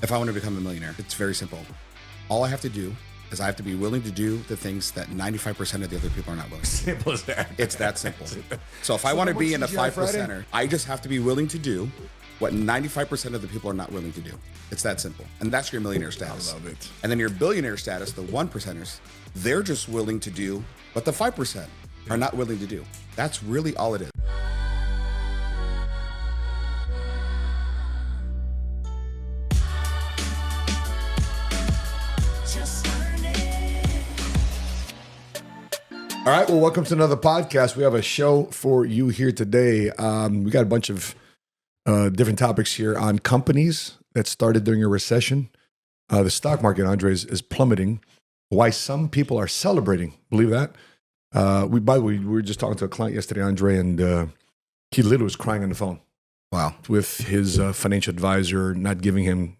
If I want to become a millionaire, it's very simple. All I have to do is I have to be willing to do the things that 95% of the other people are not willing to do. Simple as that. It's that simple. So if I want to be in the 5%er, I just have to be willing to do what 95% of the people are not willing to do. It's that simple. And that's your millionaire status. I love it. And then your billionaire status, the 1%ers, they're just willing to do what the 5% are not willing to do. That's really all it is. All right, well, welcome to another podcast. We have a show for you here today. We got a bunch of different topics here on companies that started during a recession. The stock market, Andre, is plummeting. Why some people are celebrating. Believe that? By the way, we were just talking to a client yesterday, Andre, and he literally was crying on the phone. Wow. With his financial advisor not giving him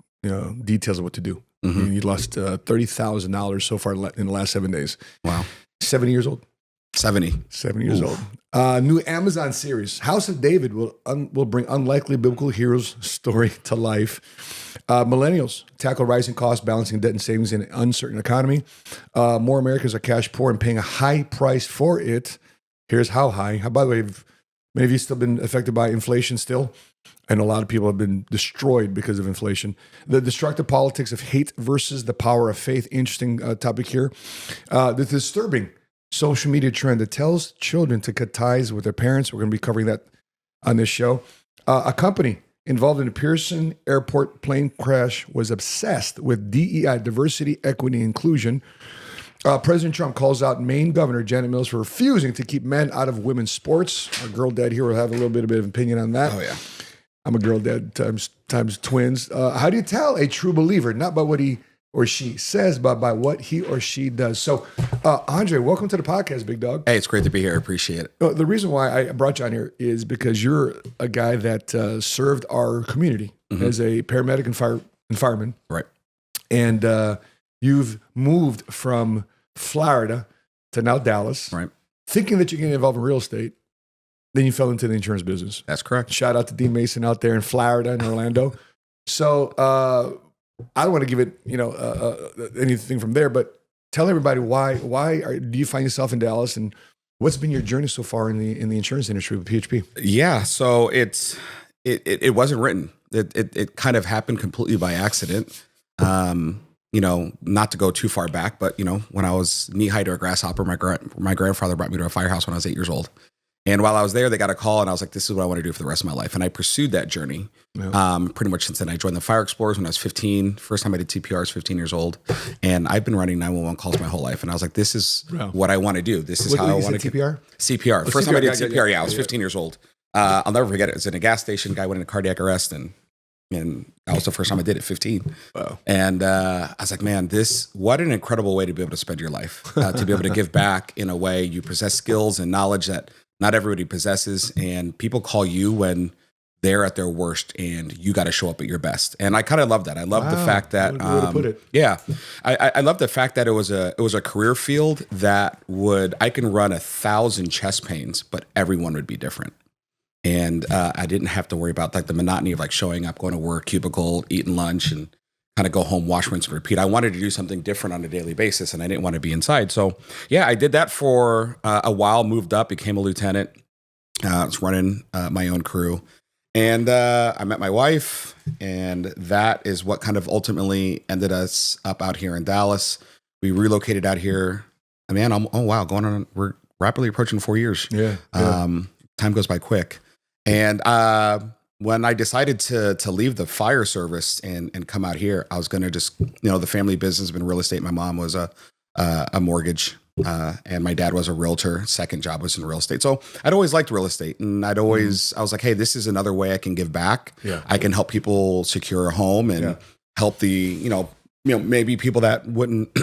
details of what to do. Mm-hmm. He lost $30,000 so far in the last 7 days. Wow. 70 years old. 70 years old. New Amazon series, House of David, will bring unlikely biblical heroes story to life. Millennials tackle rising costs, balancing debt and savings in an uncertain economy. More Americans are cash poor and paying a high price for it. Here's how high. By the way, many of you still been affected by inflation still, and a lot of people have been destroyed because of inflation. The destructive politics of hate versus the power of faith. Interesting topic here. The disturbing social media trend that tells children to cut ties with their parents. We're going to be covering that on this show. A company involved in a Pearson Airport plane crash was obsessed with DEI, diversity, equity, inclusion. President Trump calls out Maine Governor Janet Mills for refusing to keep men out of women's sports. Our girl dad here will have a little bit of opinion on that. Oh, yeah. I'm a girl dad times twins. How do you tell a true believer, not by what he or she says, but by what he or she does? So, Andre, welcome to the podcast, big dog. Hey, it's great to be here. I appreciate it. The reason why I brought you on here is because you're a guy that served our community as a paramedic and fireman. Right. And you've moved from Florida to now Dallas. Right. Thinking that you're getting involved in real estate. Then you fell into the insurance business. That's correct. Shout out to Dean Mason out there in Florida and Orlando. So I don't want to give it, anything from there, but tell everybody why do you find yourself in Dallas, and what's been your journey so far in the insurance industry with PHP? Yeah, so it wasn't written. It kind of happened completely by accident. Not to go too far back, but when I was knee high to a grasshopper, my grandfather brought me to a firehouse when I was 8 years old. And while I was there, they got a call, and I was like, this is what I want to do for the rest of my life. And I pursued that journey pretty much since then. I joined the Fire Explorers when I was 15. First time I did CPR, I was 15 years old. And I've been running 911 calls my whole life. And I was like, this is what I want to do. This is how I want to CPR? CPR. First time I did CPR, I was 15 years old. I'll never forget it. It was in a gas station. Guy went into cardiac arrest, and that was the first time I did it, 15. Wow. And I was like, man, what an incredible way to be able to spend your life, to be able to give back in a way. You possess skills and knowledge that not everybody possesses, and people call you when they're at their worst, and you got to show up at your best. And I kind of love that. I love the fact that, way to put it. Yeah, I love the fact that it was a career field that I can run 1,000 chest pains, but everyone would be different. And I didn't have to worry about like the monotony of like showing up, going to work, cubicle, eating lunch, and kind of go home, wash, rinse, and repeat. I wanted to do something different on a daily basis, and I didn't want to be inside. So yeah, I did that for a while, moved up, became a lieutenant. I was running my own crew. And I met my wife, and that is what kind of ultimately ended us up out here in Dallas. We relocated out here. Man, we're rapidly approaching 4 years. Yeah. Time goes by quick. And when I decided to leave the fire service and come out here, I was going to just, the family business has been real estate. My mom was a mortgage, and my dad was a realtor. Second job was in real estate. So I'd always liked real estate, and I was like, hey, this is another way I can give back. Yeah. I can help people secure a home and help the, maybe people that wouldn't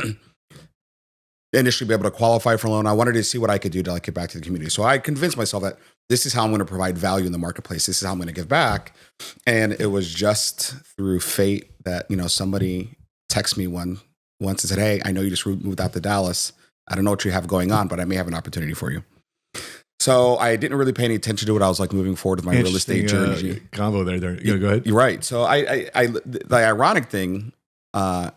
initially be able to qualify for a loan. I wanted to see what I could do to give back to the community. So I convinced myself that this is how I'm going to provide value in the marketplace. This is how I'm going to give back. And it was just through fate that, somebody texted me once and said, hey, I know you just moved out to Dallas. I don't know what you have going on, but I may have an opportunity for you. So I didn't really pay any attention to it. I was like moving forward with my real estate journey. Combo there. Yeah, go ahead. You're right. So the ironic thing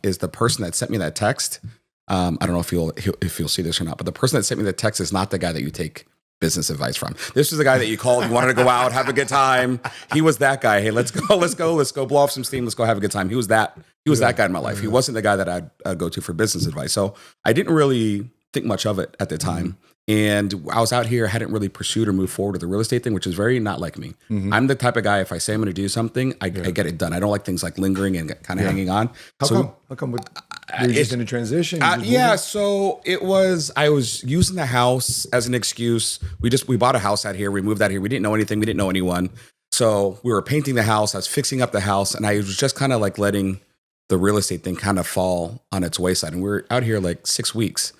is the person that sent me that text. I don't know if you'll see this or not, but the person that sent me the text is not the guy that you take business advice from. This was the guy that you called. You wanted to go out, have a good time. He was that guy. Hey, let's go blow off some steam. Let's go have a good time. He was that guy in my life. He wasn't the guy that I'd go to for business advice. So I didn't really think much of it at the time. And I was out here, hadn't really pursued or moved forward with the real estate thing, which is very not like me. I'm the type of guy, if I say I'm going to do something, I get it done. I don't like things like lingering and kind of hanging on. How come you're just in a transition? So I was using the house as an excuse. We bought a house out here. We moved out here. We didn't know anything. We didn't know anyone. So we were painting the house. I was fixing up the house, and I was just kind of like letting the real estate thing kind of fall on its wayside. And we were out here like 6 weeks.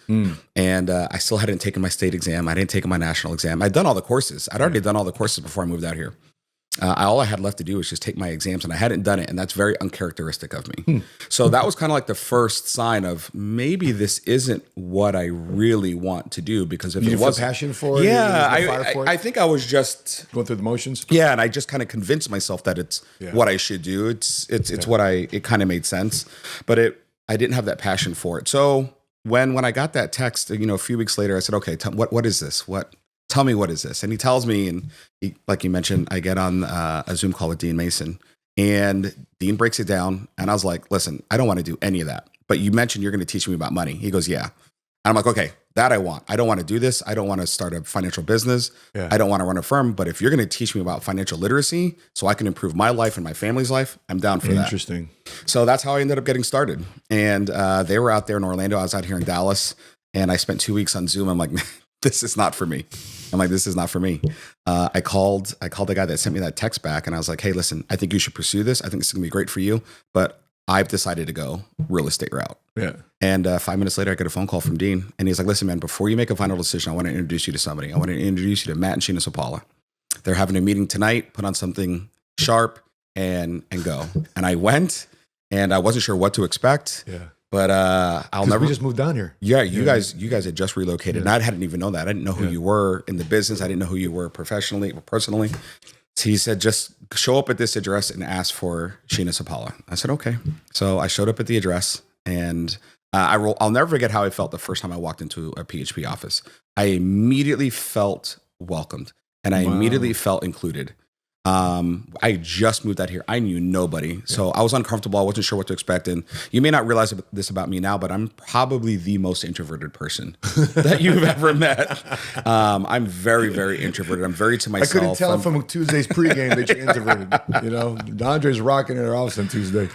And I still hadn't taken my state exam. I didn't take my national exam. I'd done all the courses. I'd already done all the courses before I moved out here. All I had left to do was just take my exams, and I hadn't done it. And that's very uncharacteristic of me. So that was kind of like the first sign of maybe this isn't what I really want to do, because if it was passion for it, I think I was just going through the motions. Yeah. And I just kind of convinced myself that it's what I should do. It's what it kind of made sense, but I didn't have that passion for it. So when I got that text, a few weeks later, I said, okay, what is this? Tell me, what is this? And he tells me, and like you mentioned, I get on a Zoom call with Dean Mason, and Dean breaks it down. And I was like, listen, I don't want to do any of that. But you mentioned you're going to teach me about money. He goes, yeah. And I'm like, okay, that I want. I don't want to do this. I don't want to start a financial business. I don't want to run a firm. But if you're going to teach me about financial literacy so I can improve my life and my family's life, I'm down for that. Interesting. So that's how I ended up getting started. And they were out there in Orlando. I was out here in Dallas. And I spent 2 weeks on Zoom. I'm like, this is not for me. I called the guy that sent me that text back, and I was like, hey, listen, I think you should pursue this. I think it's going to be great for you, but I've decided to go real estate route. Yeah. And 5 minutes later, I get a phone call from Dean, and he's like, listen, man, before you make a final decision, I want to introduce you to somebody. I want to introduce you to Matt and Sheena Sapala. They're having a meeting tonight. Put on something sharp and go. And I went, and I wasn't sure what to expect. Yeah. But we just moved down here. Yeah, you guys had just relocated, and I hadn't even known that. I didn't know who you were in the business. I didn't know who you were professionally or personally. So he said, just show up at this address and ask for Sheena Sapala. I said, okay. So I showed up at the address, and I'll never forget how I felt the first time I walked into a PHP office. I immediately felt welcomed, and I immediately felt included. I just moved out here. I knew nobody. So I was uncomfortable. I wasn't sure what to expect. And you may not realize this about me now, but I'm probably the most introverted person that you've ever met. I'm very, very introverted. I'm very to myself. I couldn't tell from Tuesday's pregame that you're introverted. Andre's rocking in her office on Tuesday.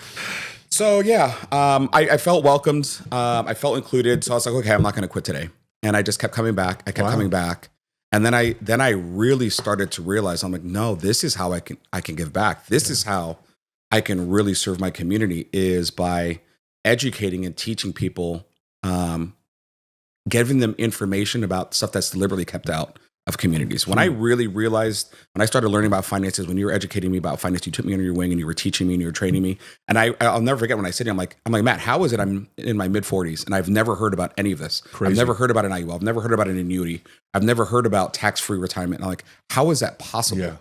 So yeah, I felt welcomed. I felt included. So I was like, okay, I'm not going to quit today. And I just kept coming back. I kept coming back. And then I really started to realize, I'm like, no, this is how I can give back. This is how I can really serve my community, is by educating and teaching people, giving them information about stuff that's deliberately kept out of communities. When I really realized, when I started learning about finances, when you were educating me about finance, you took me under your wing and you were teaching me and you were training me. And I'll never forget when I said, I'm like, Matt, how is it I'm in my mid 40s and I've never heard about any of this? Crazy. I've never heard about an IUL. I've never heard about an annuity. I've never heard about tax-free retirement. And I'm like, how is that possible? Yeah.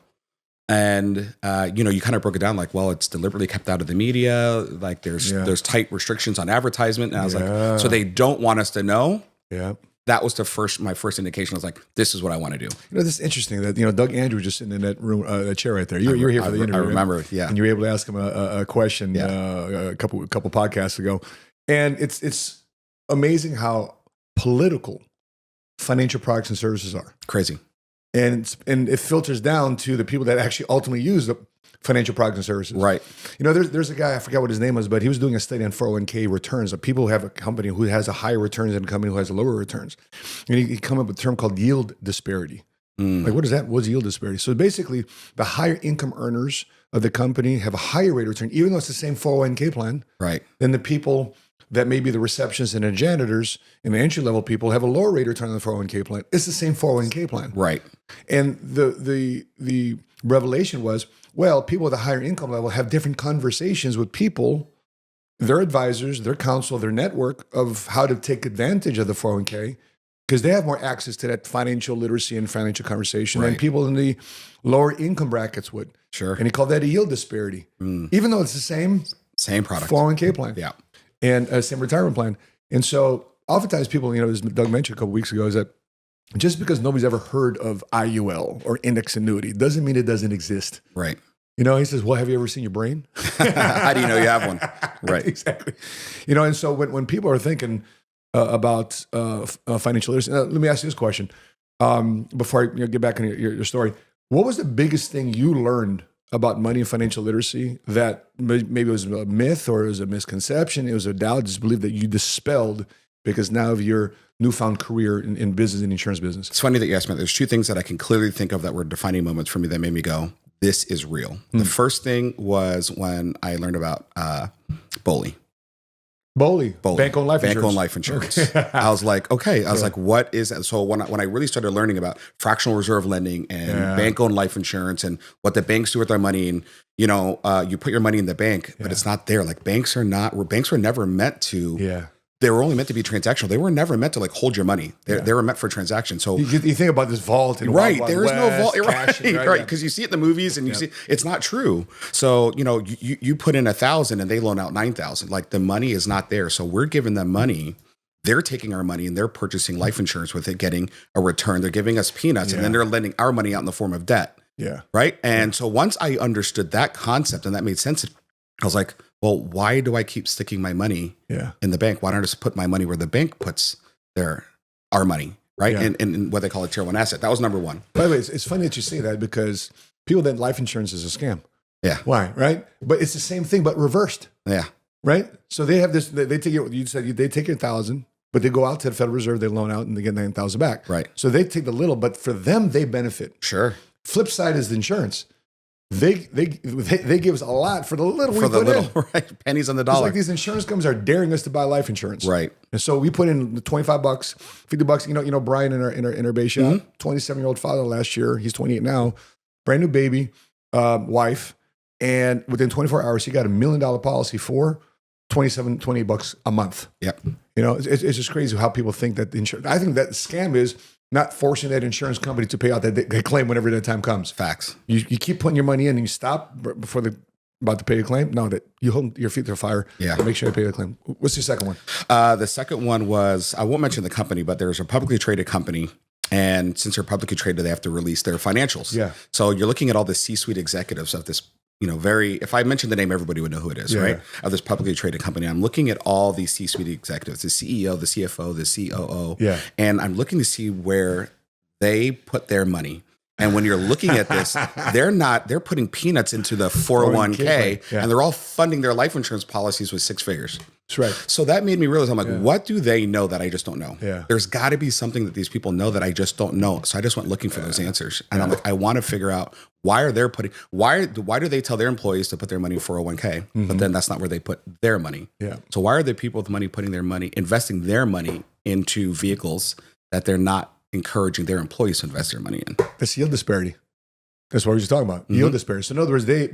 And, you kind of broke it down like, well, it's deliberately kept out of the media. Like there's tight restrictions on advertisement. And I was like, so they don't want us to know? Yeah. That was my first indication. I was like, this is what I want to do. This is interesting that, Doug Andrew just sitting in that room, that chair right there. You were here for the interview. I remember, yeah. And you were able to ask him a question a couple podcasts ago. And it's amazing how political financial products and services are. Crazy. And it filters down to the people that actually ultimately use the financial products and services. Right. There's a guy, I forgot what his name was, but he was doing a study on 401k returns of people who have a company who has a higher returns and a company who has a lower returns. And he come up with a term called yield disparity. Like, what is that? What's yield disparity? So basically, the higher income earners of the company have a higher rate of return, even though it's the same 401k plan. Right. Than the people that maybe the receptionists and the janitors and the entry level people have a lower rate of return on the 401k plan. It's the same 401k plan. Right. And the revelation was, well, people with a higher income level have different conversations with people, their advisors, their counsel, their network of how to take advantage of the 401k because they have more access to that financial literacy and financial conversation than Right. people in the lower income brackets would. Sure. And he called that a yield disparity, even though it's the same Same product. 401k plan Yeah. and same retirement plan. And so oftentimes people, as Doug mentioned a couple weeks ago, is that just because nobody's ever heard of IUL or index annuity doesn't mean it doesn't exist. Right. He says, well, have you ever seen your brain? How do you know you have one? Right. Exactly. And so when people are thinking about financial literacy, let me ask you this question before I get back into your story. What was the biggest thing you learned about money and financial literacy that maybe it was a myth or it was a misconception, it was a doubt, disbelief that you dispelled because now of your newfound career in business and insurance business? It's funny that you asked me that. There's two things that I can clearly think of that were defining moments for me that made me go, this is real. The first thing was when I learned about BOLI. BOLI. Bank-owned life insurance. Bank-owned life insurance. I was like, okay. I was like, what is that? So when I really started learning about fractional reserve lending and bank-owned life insurance and what the banks do with their money, and you put your money in the bank, but it's not there. Like banks were never meant to. Yeah. They were only meant to be transactional. They were never meant to like hold your money. They were meant for transaction. So you think about this vault and right, Wild there is no vault, cashing, right? Because you see it in the movies and you see it's not true. So you put in 1,000 and they loan out 9,000. Like the money is not there. So we're giving them money. They're taking our money and they're purchasing life insurance with it, getting a return. They're giving us peanuts and then they're lending our money out in the form of debt. Yeah. Right. And so once I understood that concept and that made sense, I was like, well, why do I keep sticking my money in the bank? Why don't I just put my money where the bank puts our money, right? Yeah. And what they call a tier one asset. That was number one. By the way, it's funny that you say that because people think life insurance is a scam. Yeah. Why? Right? But it's the same thing, but reversed. Yeah. Right? So they have this, they take it, you said they take 1,000, but they go out to the Federal Reserve, they loan out and they get 9,000 back. Right. So they take the little, but for them, they benefit. Sure. Flip side is the insurance. They give us a lot for the little we For the put little, in. right? Pennies on the It's dollar. like these insurance companies are daring us to buy life insurance. Right. And so we put in the $25, $50. Brian in our base shop, 27-year-old father last year. He's 28 now. Brand new baby, wife. And within 24 hours, he got $1 million policy for $28 a month. Yep. It's just crazy how people think that the insurance. I think that scam is not forcing that insurance company to pay out that they claim whenever that time comes. Facts. You keep putting your money in and you stop before they're about to pay a claim. No, that you hold your feet to the fire. Yeah. And make sure you pay the claim. What's your second one? The second one was, I won't mention the company, but there's a publicly traded company. And since they're publicly traded, they have to release their financials. Yeah. So you're looking at all the C-suite executives of this, if I mentioned the name, everybody would know who it is, right? Of this publicly traded company. I'm looking at all these C-suite executives, the CEO, the CFO, the COO. Yeah. And I'm looking to see where they put their money. And when you're looking at this, they're putting peanuts into the 401k and they're all funding their life insurance policies with six figures. That's right. So that made me realize, I'm like, what do they know that I just don't know? Yeah. There's got to be something that these people know that I just don't know. So I just went looking for those answers. And I'm like, I want to figure out why do they tell their employees to put their money in 401k, but then that's not where they put their money. Yeah. So why are the people with money investing their money into vehicles that they're not encouraging their employees to invest their money in? That's yield disparity. That's what we were just talking about. Yield disparity. So in other words, they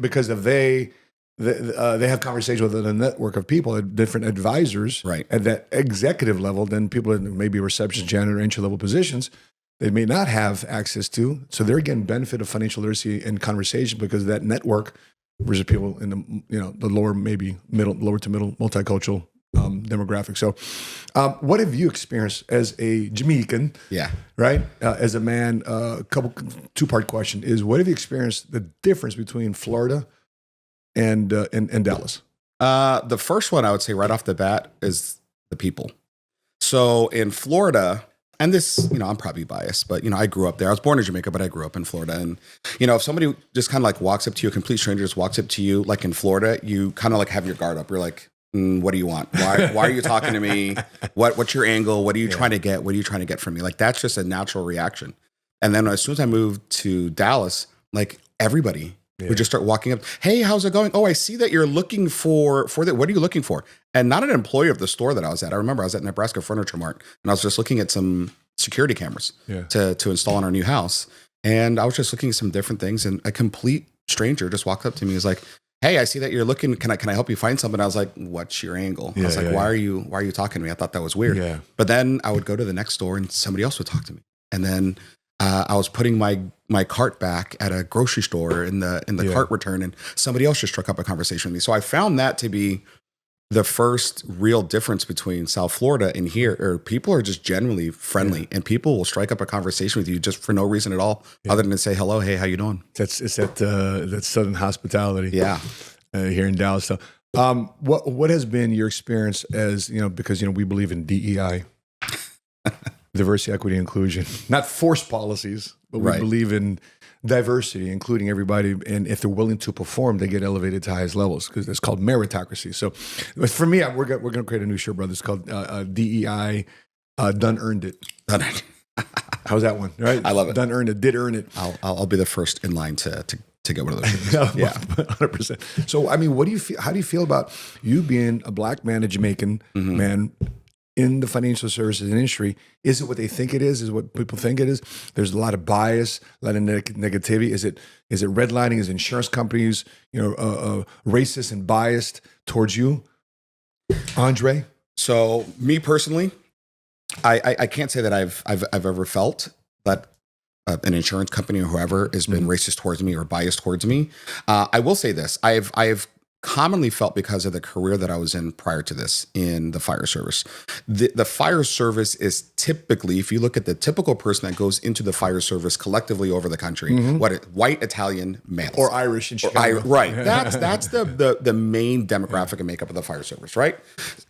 have conversations with a network of people, different advisors at that executive level than people in maybe reception, janitor, entry level positions they may not have access to. So they're getting benefit of financial literacy and conversation because of that network versus people in the lower, maybe lower to middle multicultural demographic. So what have you experienced as a Jamaican? Yeah. Right? As a man, two-part question is, what have you experienced the difference between Florida and Dallas? The first one I would say right off the bat is the people. So in Florida, and this, I'm probably biased, but I grew up there. I was born in Jamaica, but I grew up in Florida. And, if somebody just kind of like walks up to you, a complete stranger just walks up to you, like in Florida, you kind of like have your guard up. You're like, what do you want? Why are you talking to me? What's your angle? What are you trying to get? What are you trying to get from me? Like, that's just a natural reaction. And then as soon as I moved to Dallas, like everybody would just start walking up. Hey, how's it going? Oh, I see that you're looking for that. What are you looking for? And not an employee of the store that I was at. I remember I was at Nebraska Furniture Mart and I was just looking at some security cameras to install in our new house. And I was just looking at some different things and a complete stranger just walked up to me and was like, hey, I see that you're looking. Can I help you find something? I was like, what's your angle? I was like, why are you talking to me? I thought that was weird. Yeah. But then I would go to the next store and somebody else would talk to me. And then I was putting my cart back at a grocery store in the cart return, and somebody else just struck up a conversation with me. So I found that to be the first real difference between South Florida and here. Or people are just generally friendly, and people will strike up a conversation with you just for no reason at all, other than to say hello, hey, how you doing? It's that Southern hospitality. Yeah, here in Dallas. So, what has been your experience as because we believe in DEI, diversity, equity, inclusion, not forced policies, but we believe in diversity, including everybody. And if they're willing to perform, they get elevated to highest levels because it's called meritocracy. So for me, we're going to create a new show, brother. It's called DEI, Done Earned It. How's that one? Right? I love it. Done Earned It, did earn it. I'll be the first in line to get one of those things. Yeah, 100%. So, I mean, what do you feel? How do you feel about you being a black man, a Jamaican man in the financial services industry? Is it what they think it is? Is it what people think it is? There's a lot of bias, a lot of negativity. Is it redlining? Is insurance companies racist and biased towards you, Andre? So, me personally, I can't say that I've ever felt that an insurance company or whoever has been racist towards me or biased towards me. I will say this: I've commonly felt, because of the career that I was in prior to this in the fire service. The fire service is typically, if you look at the typical person that goes into the fire service collectively over the country, white Italian males or Irish in Chicago, right? That's the main demographic and makeup of the fire service, right?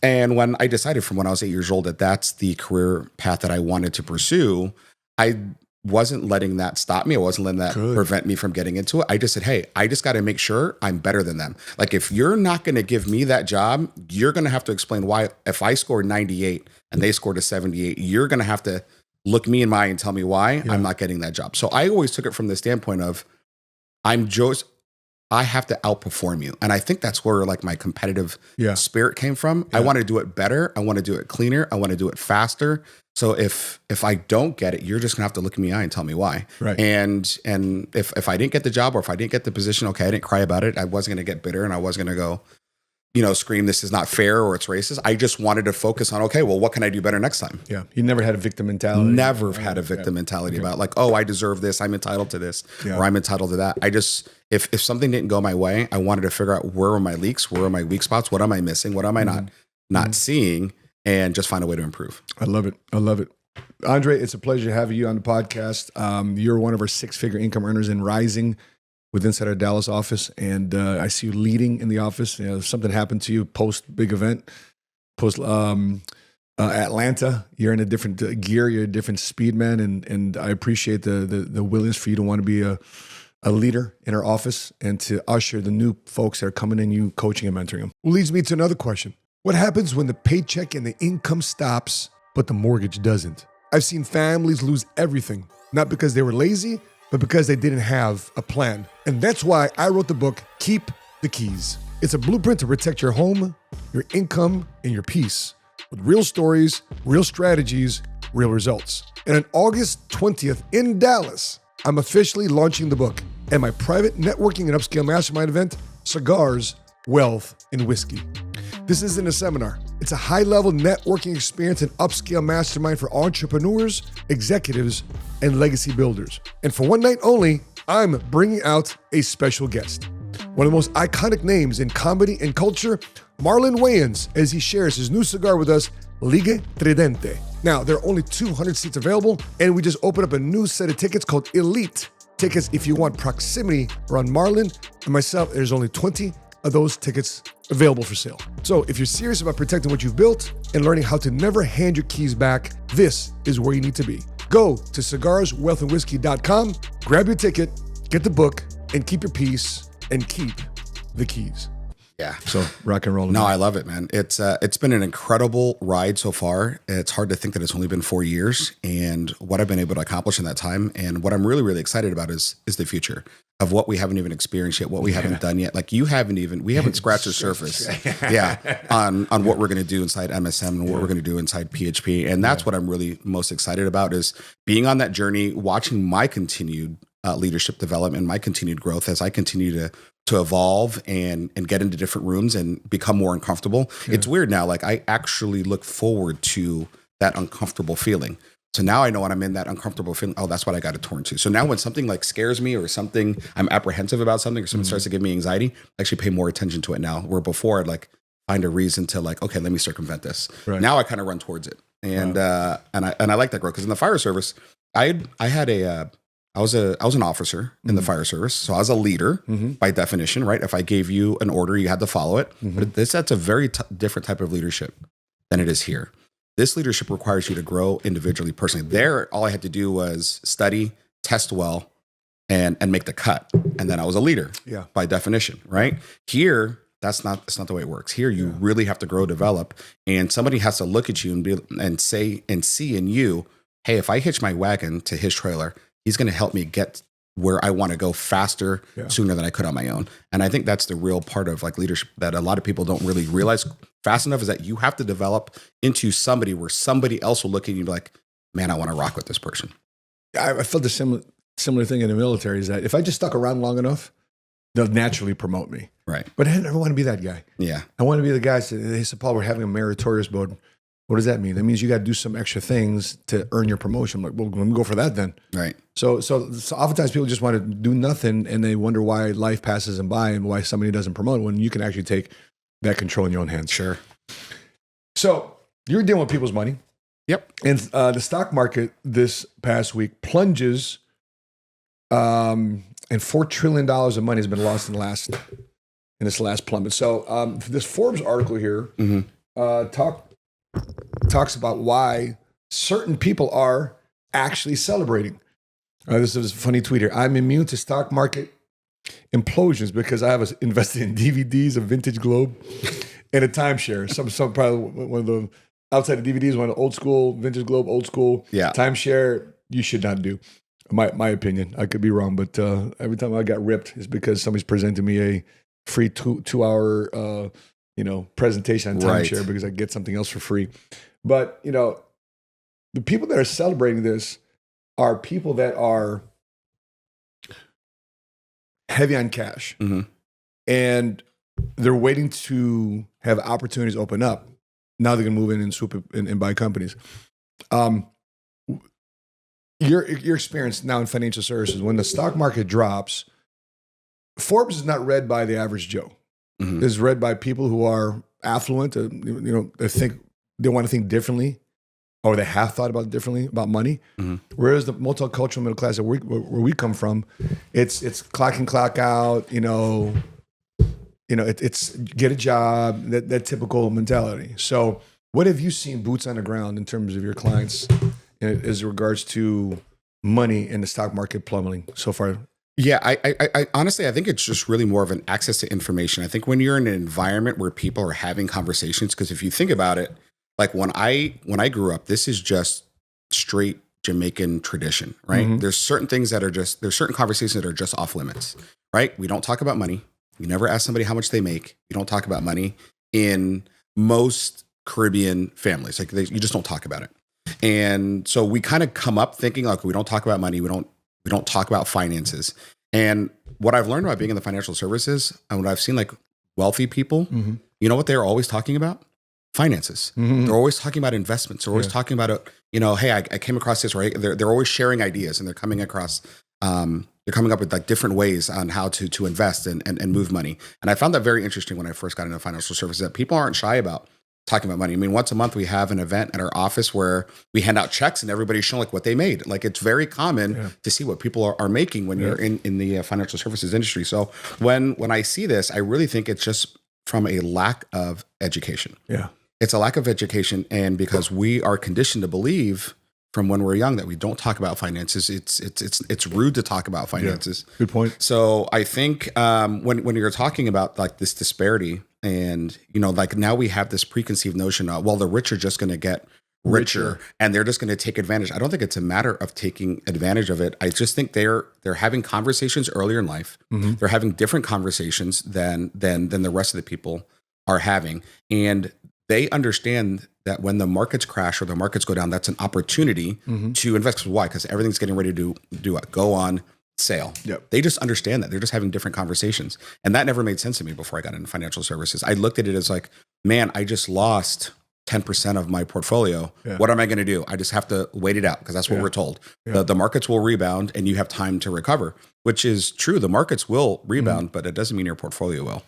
And when I decided from when I was 8 years old that that's the career path that I wanted to pursue, I wasn't letting that stop me. I wasn't letting that prevent me from getting into it. I just said, hey, I just got to make sure I'm better than them. Like, if you're not going to give me that job, you're going to have to explain why. If I scored 98 and they scored a 78, you're going to have to look me in my eye and tell me why I'm not getting that job. So I always took it from the standpoint of I have to outperform you. And I think that's where like my competitive spirit came from. I want to do it better. I want to do it cleaner. I want to do it faster. So if I don't get it, you're just gonna have to look in my eye and tell me why. Right. And if I didn't get the job, or if I didn't get the position, okay, I didn't cry about it. I wasn't gonna get bitter, and I wasn't gonna go, scream this is not fair or it's racist. I just wanted to focus on, okay, well, what can I do better next time? Yeah. You never had a victim mentality. Never had a victim mentality about like, oh, I deserve this, I'm entitled to this, or I'm entitled to that. I just, if something didn't go my way, I wanted to figure out where are my leaks, where are my weak spots, what am I missing, what am I not seeing, and just find a way to improve. I love it. Andre, it's a pleasure having you on the podcast. You're one of our 6-figure income earners and rising with Inside Our Dallas office. And I see you leading in the office. If something happened to you post big event, post Atlanta, you're in a different gear, you're a different speed, man. And I appreciate the willingness for you to want to be a leader in our office and to usher the new folks that are coming in, you coaching and mentoring them. Well, leads me to another question. What happens when the paycheck and the income stops, but the mortgage doesn't? I've seen families lose everything, not because they were lazy, but because they didn't have a plan. And that's why I wrote the book, Keep the Keys. It's a blueprint to protect your home, your income, and your peace with real stories, real strategies, real results. And on August 20th in Dallas, I'm officially launching the book and my private networking and upscale mastermind event, Cigars, Wealth, and Whiskey. This isn't a seminar. It's a high-level networking experience and upscale mastermind for entrepreneurs, executives, and legacy builders. And for one night only, I'm bringing out a special guest. One of the most iconic names in comedy and culture, Marlon Wayans, as he shares his new cigar with us, Ligue Tridente. Now, there are only 200 seats available, and we just opened up a new set of tickets called Elite tickets if you want proximity around Marlon and myself. There's only 20 of those tickets available for sale. So if you're serious about protecting what you've built and learning how to never hand your keys back, this is where you need to be. Go to cigarswealthandwhiskey.com, grab your ticket, get the book, and keep your peace and keep the keys. Yeah. So rock and roll. No, I love it, man. It's been an incredible ride so far. It's hard to think that it's only been 4 years and what I've been able to accomplish in that time. And what I'm really, really excited about is the future of what we haven't even experienced yet, what we haven't done yet. Like we haven't scratched the surface. On what we're going to do inside MSM and what we're going to do inside PHP. And that's what I'm really most excited about is being on that journey, watching my continued leadership development, my continued growth as I continue to evolve and get into different rooms and become more uncomfortable. Yeah. It's weird now. Like I actually look forward to that uncomfortable feeling. So now I know when I'm in that uncomfortable feeling, oh, that's what I got to turn to. So now when something like scares me or something, I'm apprehensive about something or something starts to give me anxiety, I actually pay more attention to it now. Where before I'd like find a reason to like, okay, let me circumvent this. Right. Now I kind of run towards it. And I like that growth because in the fire service, I was an officer in the fire service. So I was a leader by definition, right? If I gave you an order, you had to follow it. But that's a very different type of leadership than it is here. This leadership requires you to grow individually, personally. There, all I had to do was study, test well, and make the cut. And then I was a leader by definition, right? Here, that's not the way it works. Here, you really have to grow, develop, and somebody has to look at you and say and see in you, hey, if I hitch my wagon to his trailer, he's going to help me get where I want to go faster, sooner than I could on my own. And I think that's the real part of like leadership that a lot of people don't really realize fast enough is that you have to develop into somebody where somebody else will look at you and be like, man, I want to rock with this person. I felt the similar thing in the military is that if I just stuck around long enough, they'll naturally promote me. Right. But I never want to be that guy. Yeah. I want to be the guy that they said, Paul, we're having a meritorious board. What does that mean? That means you got to do some extra things to earn your promotion. I'm like, well, let me go for that then. Right. So oftentimes people just want to do nothing and they wonder why life passes them by and why somebody doesn't promote when you can actually take that control in your own hands. Sure. So you're dealing with people's money. Yep. And the stock market this past week plunges, and $4 trillion of money has been lost in this last plummet. So this Forbes article here talks about why certain people are actually celebrating. This is a funny tweet here. I'm immune to stock market implosions because I have invested in DVDs, a vintage Globe, and a timeshare. Some probably one of the outside of DVDs, one of the old school, vintage Globe, old school. Yeah. Timeshare, you should not do. My opinion. I could be wrong, but every time I got ripped is because somebody's presented me a free two hour presentation on timeshare because I get something else for free. But the people that are celebrating this are people that are heavy on cash, and they're waiting to have opportunities open up. Now they're going to move in and swoop and buy companies. Your experience now in financial services, when the stock market drops, Forbes is not read by the average Joe. It's read by people who are affluent. They want to think differently, or they have thought about it differently about money. Whereas the multicultural middle class where we come from, it's clock in, clock out. It's get a job. That typical mentality. So, what have you seen boots on the ground in terms of your clients as regards to money and the stock market plummeting so far? Yeah, I honestly, I think it's just really more of an access to information. I think when you're in an environment where people are having conversations, because if you think about it, like when I grew up, this is just straight Jamaican tradition, right? There's certain things there's certain conversations that are just off limits, right? We don't talk about money. You never ask somebody how much they make. You don't talk about money in most Caribbean families. Like you just don't talk about it. And so we kind of come up thinking like, we don't talk about money. We don't talk about finances. And what I've learned about being in the financial services and what I've seen like wealthy people, you know what they're always talking about? Finances. They're always talking about investments. They're always talking about, hey, I came across this, right? They're always sharing ideas and they're coming across, they're coming up with like different ways on how to invest and move money. And I found that very interesting when I first got into financial services, that people aren't shy about talking about money. I mean, once a month we have an event at our office where we hand out checks and everybody's showing like what they made. Like it's very common to see what people are making when you're in the financial services industry. So when I see this, I really think it's just from a lack of education. Yeah. It's a lack of education. And because we are conditioned to believe from when we're young that we don't talk about finances, it's rude to talk about finances. Yeah. Good point. So I think when you're talking about like this disparity and, like now we have this preconceived notion of, well, the rich are just going to get richer and they're just going to take advantage. I don't think it's a matter of taking advantage of it. I just think they're having conversations earlier in life. They're having different conversations than the rest of the people are having. And they understand that when the markets crash or the markets go down, that's an opportunity to invest. Why? Because everything's getting ready to do what? Go on sale. Yep. They just understand that. They're just having different conversations. And that never made sense to me before I got into financial services. I looked at it as like, man, I just lost 10% of my portfolio. Yeah. What am I going to do? I just have to wait it out because that's what we're told. Yeah. The markets will rebound and you have time to recover, which is true. The markets will rebound, but it doesn't mean your portfolio will.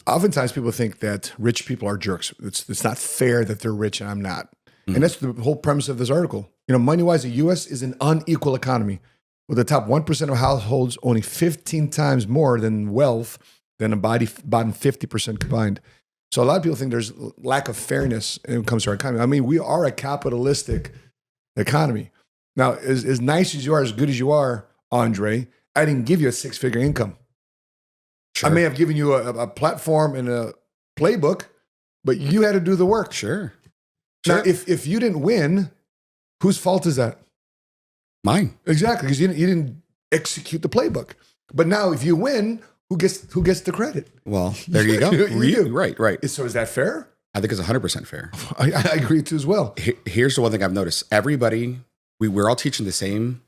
Oftentimes people think that rich people are jerks. It's not fair that they're rich and I'm not. And that's the whole premise of this article. You know, money-wise, the U.S. is an unequal economy, with the top 1% of households owning 15 times more than wealth than a bottom 50% combined. So a lot of people think there's lack of fairness when it comes to our economy. I mean, we are a capitalistic economy. Now, as nice as you are, as good as you are, Andre, I didn't give you a six-figure income. Sure. I may have given you a platform and a playbook, but you had to do the work. Sure. Now, if you didn't win, whose fault is that? Mine. Exactly, because you didn't execute the playbook. But now, if you win, who gets the credit? Well, there you go. You do. Right. So is that fair? I think it's 100% fair. I agree too as well. Here's the one thing I've noticed. Everybody, we're all teaching the same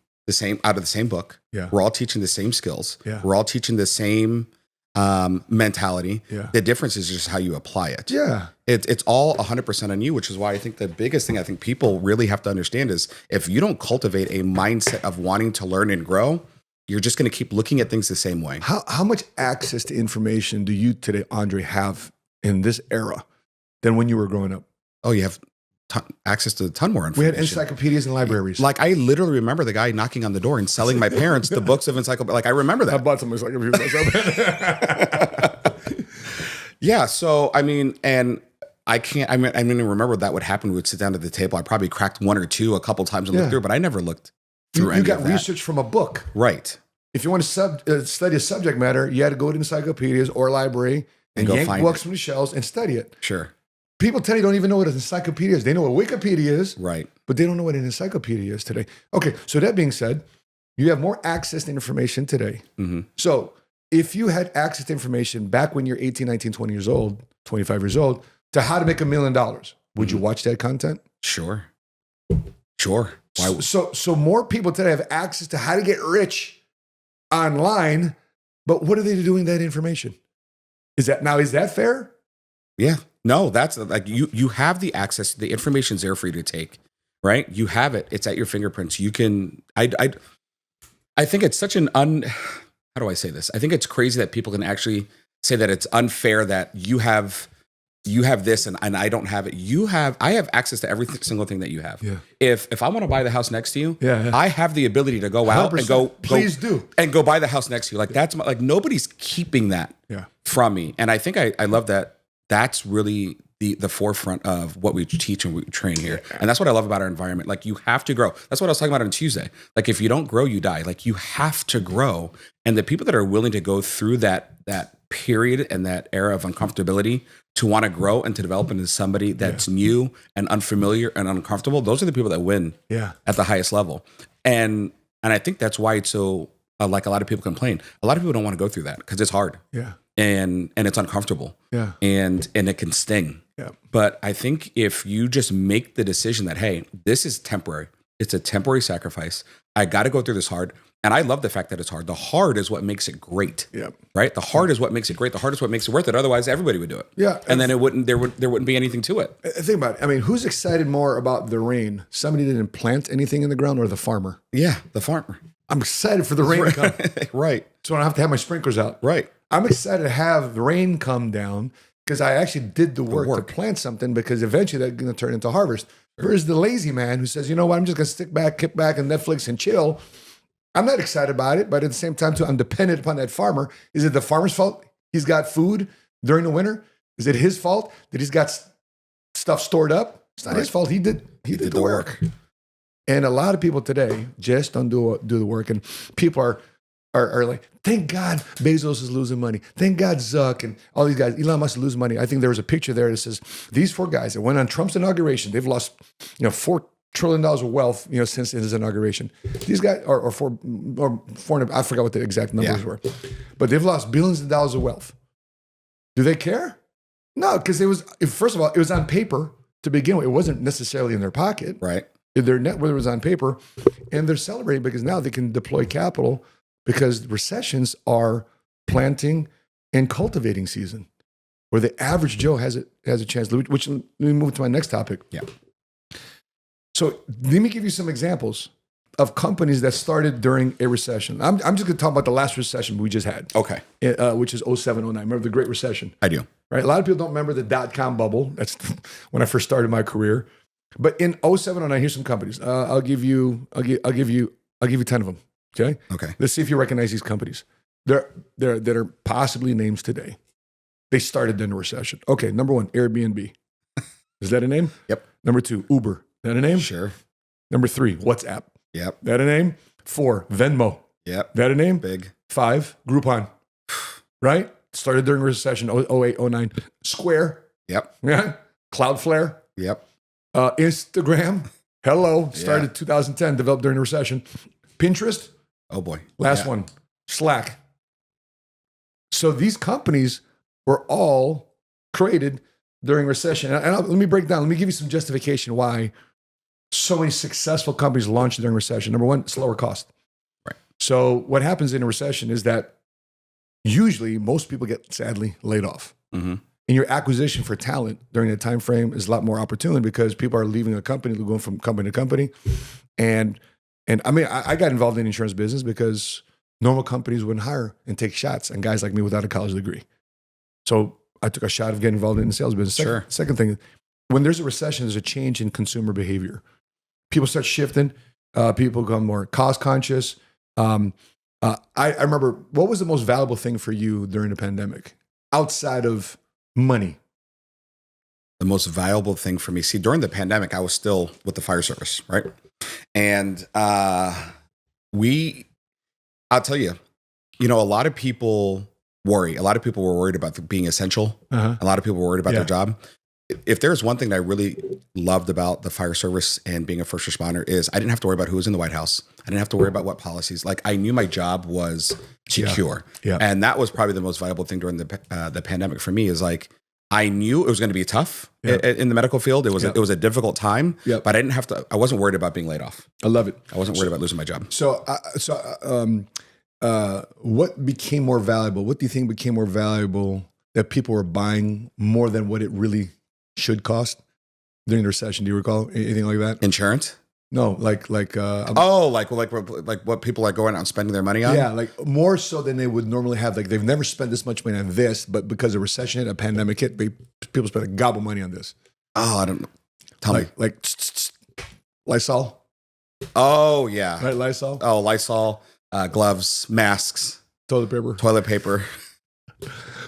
out of the same book. Yeah. We're all teaching the same skills. Yeah. We're all teaching the same mentality. Yeah. The difference is just how you apply it. Yeah. It's all 100% on you, which is why I think the biggest thing I think people really have to understand is if you don't cultivate a mindset of wanting to learn and grow, you're just going to keep looking at things the same way. How much access to information do you today, Andre, have in this era than when you were growing up? Oh, you have access to a ton more information. We had encyclopedias and libraries. Like I literally remember the guy knocking on the door and selling my parents the books of encyclopedia. Like I remember that. I bought some encyclopedias myself. Yeah. So, I mean, and I remember that would happen. We would sit down at the table. I probably cracked one or two a couple times and looked through, but I never looked through any You got of that. research from a book. Right. If you want to study a subject matter, you had to go to encyclopedias or library and go yank find books it. from the shelves and study it. Sure. People today don't even know what an encyclopedia is. They know what Wikipedia is, Right. but they don't know what an encyclopedia is today. Okay, so that being said, you have more access to information today. Mm-hmm. So if you had access to information back when you're 18, 19, 20 years old, 25 years old, to how to make $1 million, would you watch that content? Sure. Sure. Why? So more people today have access to how to get rich online, but what are they doing with that information? Is that fair? Yeah. No, that's like you have the access. The information's there for you to take, right? You have it. It's at your fingerprints. You can, I think it's such an how do I say this? I think it's crazy that people can actually say that it's unfair that you have this and I don't have it. I have access to every single thing that you have. Yeah. If I want to buy the house next to you, Yeah. I have the ability to go out 100%. and go, Please do. and go buy the house next to you. Like that's like nobody's keeping that from me. And I think I love that. That's really the forefront of what we teach and we train here. And that's what I love about our environment. Like you have to grow. That's what I was talking about on Tuesday. Like if you don't grow, you die. Like you have to grow. And the people that are willing to go through that period and that era of uncomfortability to want to grow and to develop into somebody that's new and unfamiliar and uncomfortable, those are the people that win at the highest level. And I think that's why it's so like a lot of people complain. A lot of people don't want to go through that because it's hard. Yeah. And it's uncomfortable. Yeah. And it can sting. Yeah. But I think if you just make the decision that, hey, this is temporary. It's a temporary sacrifice. I got to go through this hard. And I love the fact that it's hard. The hard is what makes it great. Yeah. Right? The hard is what makes it great. The hard is what makes it worth it. Otherwise, everybody would do it. Yeah. And then there wouldn't be anything to it. Think about it. I mean, who's excited more about the rain? Somebody that didn't plant anything in the ground or the farmer? Yeah, the farmer. I'm excited for the rain to come. Right. So I don't have to have my sprinklers out. Right. I'm excited to have the rain come down because I actually did the work to plant something because eventually that's going to turn into harvest. Whereas the lazy man who says, you know what, I'm just going to kick back on Netflix and chill. I'm not excited about it, but at the same time, too, I'm dependent upon that farmer. Is it the farmer's fault he's got food during the winter? Is it his fault that he's got stuff stored up? It's not his fault. He did the work. And a lot of people today just don't do the work. And people are like, thank God Bezos is losing money. Thank God Zuck and all these guys, Elon Musk is losing money. I think there was a picture there that says these four guys that went on Trump's inauguration, they've lost, $4 trillion of wealth, since his inauguration. These guys are four, I forgot what the exact numbers were, but they've lost billions of dollars of wealth. Do they care? No, because first of all, it was on paper to begin with. It wasn't necessarily in their pocket. Right. Their net worth was on paper, and they're celebrating because now they can deploy capital because recessions are planting and cultivating season, where the average Joe has a chance. Which let me move to my next topic. Yeah. So let me give you some examples of companies that started during a recession. I'm just going to talk about the last recession we just had. Okay. Which is 07, 09. Remember the Great Recession? I do. Right. A lot of people don't remember the dot-com bubble. That's when I first started my career. But in 07, 09, here's some companies. I'll give you 10 of them. Okay. Okay. Let's see if you recognize these companies. That are possibly names today. They started during the recession. Okay. Number 1, Airbnb. Is that a name? Yep. Number 2, Uber. Is that a name? Sure. Number 3, WhatsApp. Yep. That a name? 4, Venmo. Yep. That a name? Big. 5, Groupon. Right? Started during recession, 08, 09. Square. Yep. Yeah. Cloudflare. Yep. Instagram. Hello. Started Yeah. 2010, developed during the recession. Pinterest. Oh boy. Last Yeah. one. Slack. So these companies were all created during recession. Let me break down. Let me give you some justification why so many successful companies launched during recession. Number 1, it's lower cost. Right. So what happens in a recession is that usually most people get sadly laid off. Mm-hmm. And your acquisition for talent during that time frame is a lot more opportune because people are leaving a company, they're going from company to company. And I mean, I got involved in the insurance business because normal companies wouldn't hire and take shots on guys like me without a college degree. So I took a shot of getting involved in the sales business. Sure. Second thing, when there's a recession, there's a change in consumer behavior. People start shifting. People become more cost conscious. I remember, what was the most valuable thing for you during the pandemic outside of money? The most valuable thing for me. See, during the pandemic, I was still with the fire service, right? And I'll tell you, a lot of people worry. A lot of people were worried about being essential. Uh-huh. A lot of people were worried about their job. If there's one thing that I really loved about the fire service and being a first responder is I didn't have to worry about who was in the White House. I didn't have to worry about what policies. Like I knew my job was secure. Yeah. And that was probably the most valuable thing during the pandemic for me is like, I knew it was going to be tough in the medical field. It was a difficult time, but I wasn't worried about being laid off. I love it. I wasn't worried about losing my job. What became more valuable? What do you think became more valuable that people were buying more than what it really should cost during the recession? Do you recall anything like that? Insurance? No, like what people are going out and spending their money on? Yeah, like more so than they would normally have. Like they've never spent this much money on this, but because of recession hit, a pandemic hit, people spent a gobble of money on this. Oh, I don't know. Tell me. Like Lysol. Oh yeah. Right, Lysol. Oh, Lysol, gloves, masks, Toilet paper.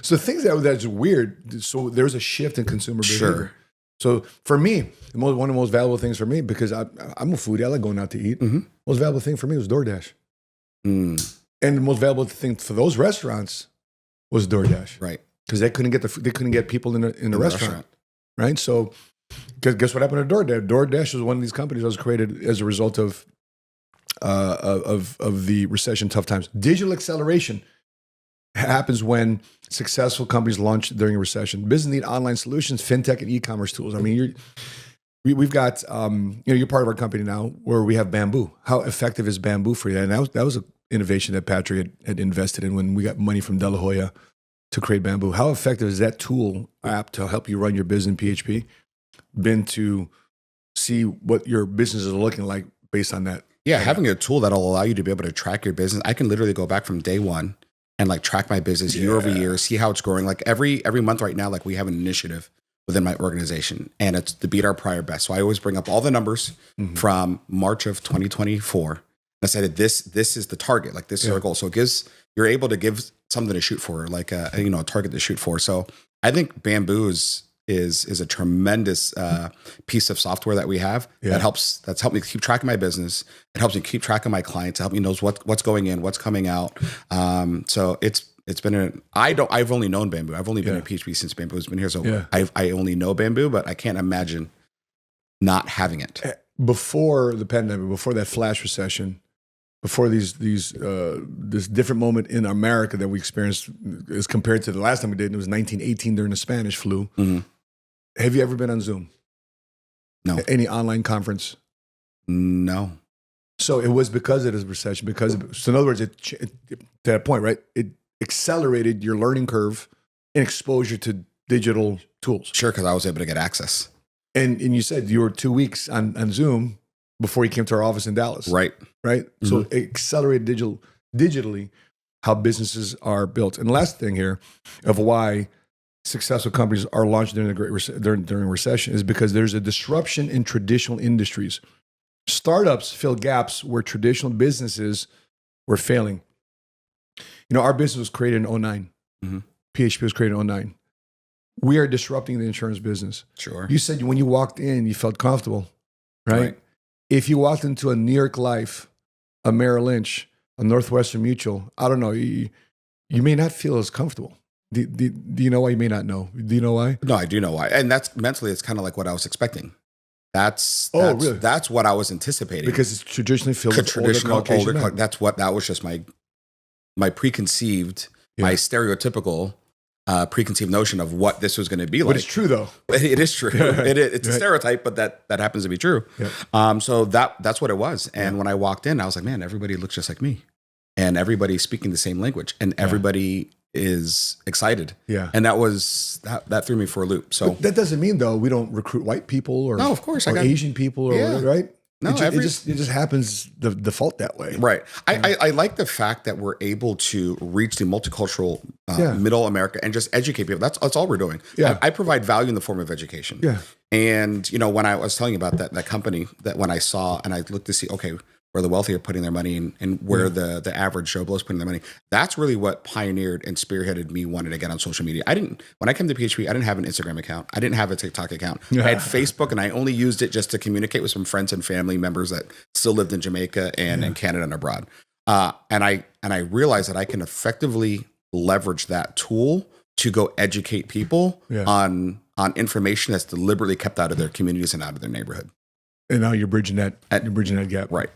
So things that's weird. So there's a shift in consumer behavior. Sure. So for me, one of the most valuable things for me, because I'm a foodie, I like going out to eat. Mm-hmm. Most valuable thing for me was DoorDash. Mm. And the most valuable thing for those restaurants was DoorDash. Right. Because they couldn't get people in the restaurant. Right. So guess what happened to DoorDash? DoorDash was one of these companies that was created as a result of the recession, tough times. Digital acceleration happens when successful companies launch during a recession. Business need online solutions, fintech, and e-commerce tools. I mean, we've got you're part of our company now where we have Bamboo. How effective is Bamboo for you? And that was an innovation that Patrick had invested in when we got money from De La Hoya to create Bamboo. How effective is that tool app to help you run your business in PHP? Been to see what your business is looking like based on that. Yeah, having a tool that'll allow you to be able to track your business. I can literally go back from day one and like track my business year over year, see how it's growing. Like every month right now, like we have an initiative within my organization and it's to beat our prior best. So I always bring up all the numbers from March of 2024. I said, this is the target, like this is our goal. So you're able to give something to shoot for, like a target to shoot for. So I think Bamboo is a tremendous piece of software that we have that's helped me keep track of my business. It helps me keep track of my clients. It helps me know what's going in, what's coming out. So it's been I've only known Bamboo. I've only been at PHP since Bamboo's been here. So I only know Bamboo, but I can't imagine not having it. Before the pandemic, before that flash recession, before this different moment in America that we experienced as compared to the last time we did, it was 1918 during the Spanish flu. Mm-hmm. Have you ever been on Zoom? No. Any online conference? No. So it was because of this recession, so in other words, to that point, right? It accelerated your learning curve and exposure to digital tools. Sure, because I was able to get access. And you said you were 2 weeks on Zoom before you came to our office in Dallas. Right. Right. Mm-hmm. So it accelerated digitally how businesses are built. And the last thing here of why successful companies are launched during during recession is because there's a disruption in traditional industries. Startups fill gaps where traditional businesses were failing. Our business was created in 2009. Mm-hmm. PHP was created in 2009. We are disrupting the insurance business. Sure. You said when you walked in, you felt comfortable, right? If you walked into a New York Life, a Merrill Lynch, a Northwestern Mutual, I don't know, you may not feel as comfortable. Do you know why? You may not know. Do you know why? No, I do know why. And that's mentally, it's kind of like what I was expecting. That's really? That's what I was anticipating. Because it's traditionally filled with older. That was just my preconceived, my stereotypical preconceived notion of what this was going to be like. But it's true though. It is true. It's a stereotype, but that happens to be true. Yeah. So that's what it was. And when I walked in, I was like, man, everybody looks just like me, and everybody's speaking the same language, and everybody is excited. Yeah. And that threw me for a loop. So but that doesn't mean though we don't recruit white people or no, of course, or Asian people or whatever, right? No, it just happens the default that way. Right. I like the fact that we're able to reach the multicultural middle America and just educate people. That's all we're doing. Yeah. I provide value in the form of education. Yeah. And when I was telling you about that company, that when I saw and I looked to see, okay, where the wealthy are putting their money and where the average Joe Blow is putting their money. That's really what pioneered and spearheaded me wanting to get on social media. When I came to PHP, I didn't have an Instagram account. I didn't have a TikTok account. I had Facebook, and I only used it just to communicate with some friends and family members that still lived in Jamaica and in Canada and abroad. And I realized that I can effectively leverage that tool to go educate people on information that's deliberately kept out of their communities and out of their neighborhood. And now you're bridging that gap. Right.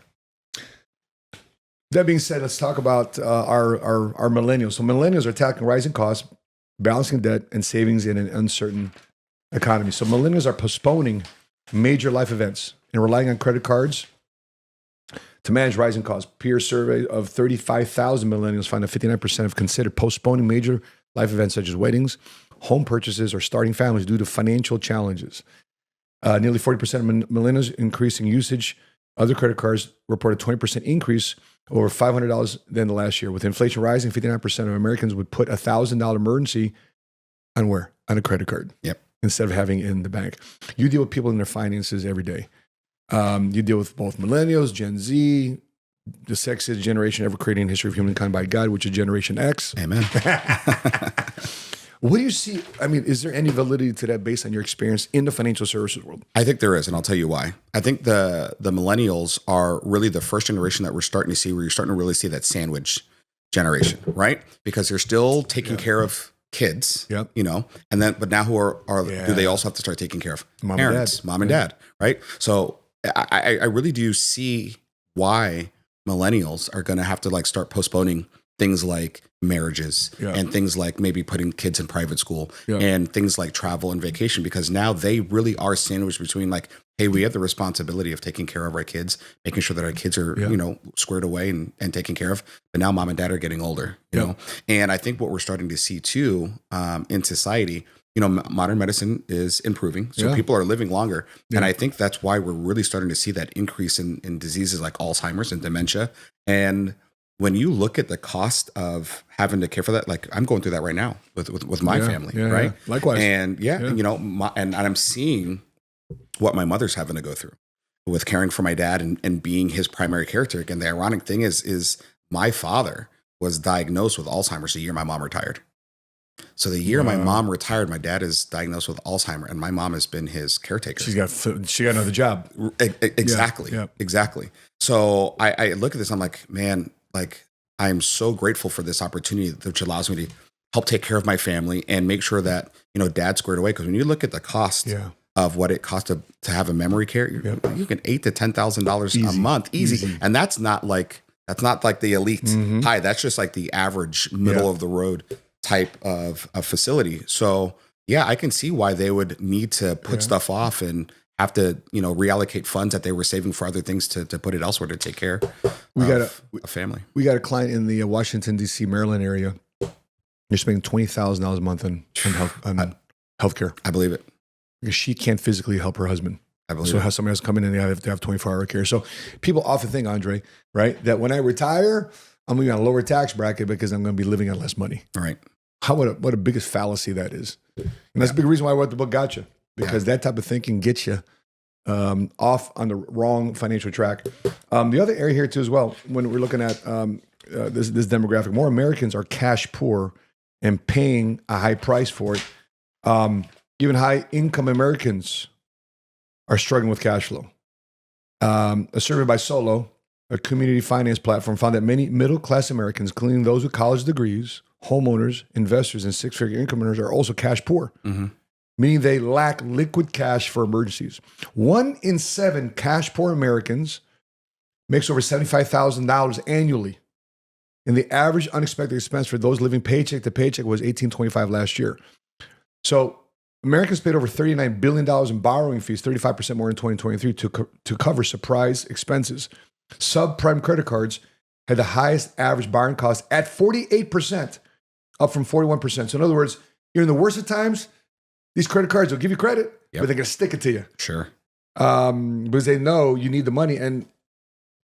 That being said, let's talk about our millennials. So millennials are tackling rising costs, balancing debt, and savings in an uncertain economy. So millennials are postponing major life events and relying on credit cards to manage rising costs. Peer survey of 35,000 millennials found that 59% have considered postponing major life events such as weddings, home purchases, or starting families due to financial challenges. Nearly 40% of millennials increasing usage. Other credit cards reported 20% increase over $500 than the last year. With inflation rising, 59% of Americans would put $1,000 emergency on where? On a credit card. Yep. Instead of having it in the bank. You deal with people in their finances every day. You deal with both millennials, Gen Z, the sexiest generation ever created in the history of humankind by God, which is Generation X. Amen. What do you see? I mean, is there any validity to that based on your experience in the financial services world? I think there is, and I'll tell you why. I think the millennials are really the first generation that we're starting to see where you're starting to really see that sandwich generation, right? Because they're still taking care of kids, and then, but now do they also have to start taking care of parents, mom and dad, right? So I really do see why millennials are going to have to start postponing things like marriages and things like maybe putting kids in private school and things like travel and vacation, because now they really are sandwiched between hey, we have the responsibility of taking care of our kids, making sure that our kids are, squared away and taken care of. But now mom and dad are getting older, you know? And I think what we're starting to see too, in society, modern medicine is improving. So people are living longer. And I think that's why we're really starting to see that increase in diseases like Alzheimer's and dementia. And when you look at the cost of having to care for that, I'm going through that right now with my family, right? Yeah. Likewise. And and I'm seeing what my mother's having to go through with caring for my dad and being his primary caretaker. And the ironic thing is my father was diagnosed with Alzheimer's the year my mom retired. So the year my mom retired, my dad is diagnosed with Alzheimer's, and my mom has been his caretaker. She got another job. Exactly. Yeah. Exactly. So I look at this, I'm like, man, I am so grateful for this opportunity, which allows me to help take care of my family and make sure that, dad's squared away. Because when you look at the cost of what it costs to have a memory care, you can $8,000 to $10,000 a month, easy. And that's not like the elite high. That's just like the average middle of the road type of facility. So yeah, I can see why they would need to put stuff off and have to, reallocate funds that they were saving for other things to put it elsewhere to take care of a family. We got a client in the Washington, D.C., Maryland area. You're spending $20,000 a month on healthcare. I believe it. Because she can't physically help her husband. I believe so it. how somebody else come in and they have to have 24-hour care. So people often think, Andre, right, that when I retire, I'm going to be on a lower tax bracket because I'm going to be living on less money. All right. What a biggest fallacy that is. And that's a big reason why I wrote the book, Gotcha. Because that type of thinking gets you off on the wrong financial track. The other area here too as well, when we're looking at this demographic, more Americans are cash poor and paying a high price for it. Even high income Americans are struggling with cash flow. A survey by Solo, a community finance platform, found that many middle-class Americans, including those with college degrees, homeowners, investors, and six-figure income earners, are also cash poor, meaning they lack liquid cash for emergencies. 1 in 7 cash poor Americans makes over $75,000 annually. And the average unexpected expense for those living paycheck to paycheck was $1,825 last year. So Americans paid over $39 billion in borrowing fees, 35% more in 2023 to cover surprise expenses. Subprime credit cards had the highest average borrowing cost at 48%, up from 41%. So in other words, you're in the worst of times, these credit cards will give you credit, but they're going to stick it to you. Sure. Because they know you need the money. And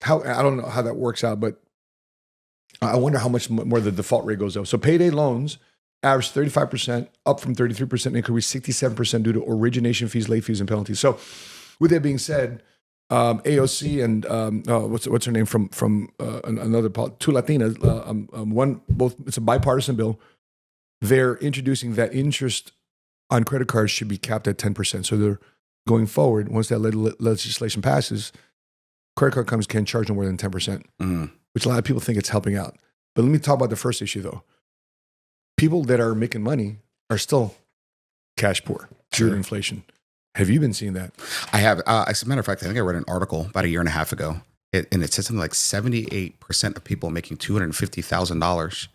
I don't know how that works out, but I wonder how much more the default rate goes up. So payday loans averaged 35%, up from 33%, increased 67% due to origination fees, late fees, and penalties. So with that being said, AOC and what's her name from another two Latinas, both it's a bipartisan bill. They're introducing that interest on credit cards should be capped at 10%. So they're going forward, once that legislation passes, credit card companies can't charge no more than 10%, which a lot of people think it's helping out. But let me talk about the first issue though. People that are making money are still cash poor due to inflation. Have you been seeing that? I have. As a matter of fact, I think I read an article about a year and a half ago, and it said something like 78% of people making $250,000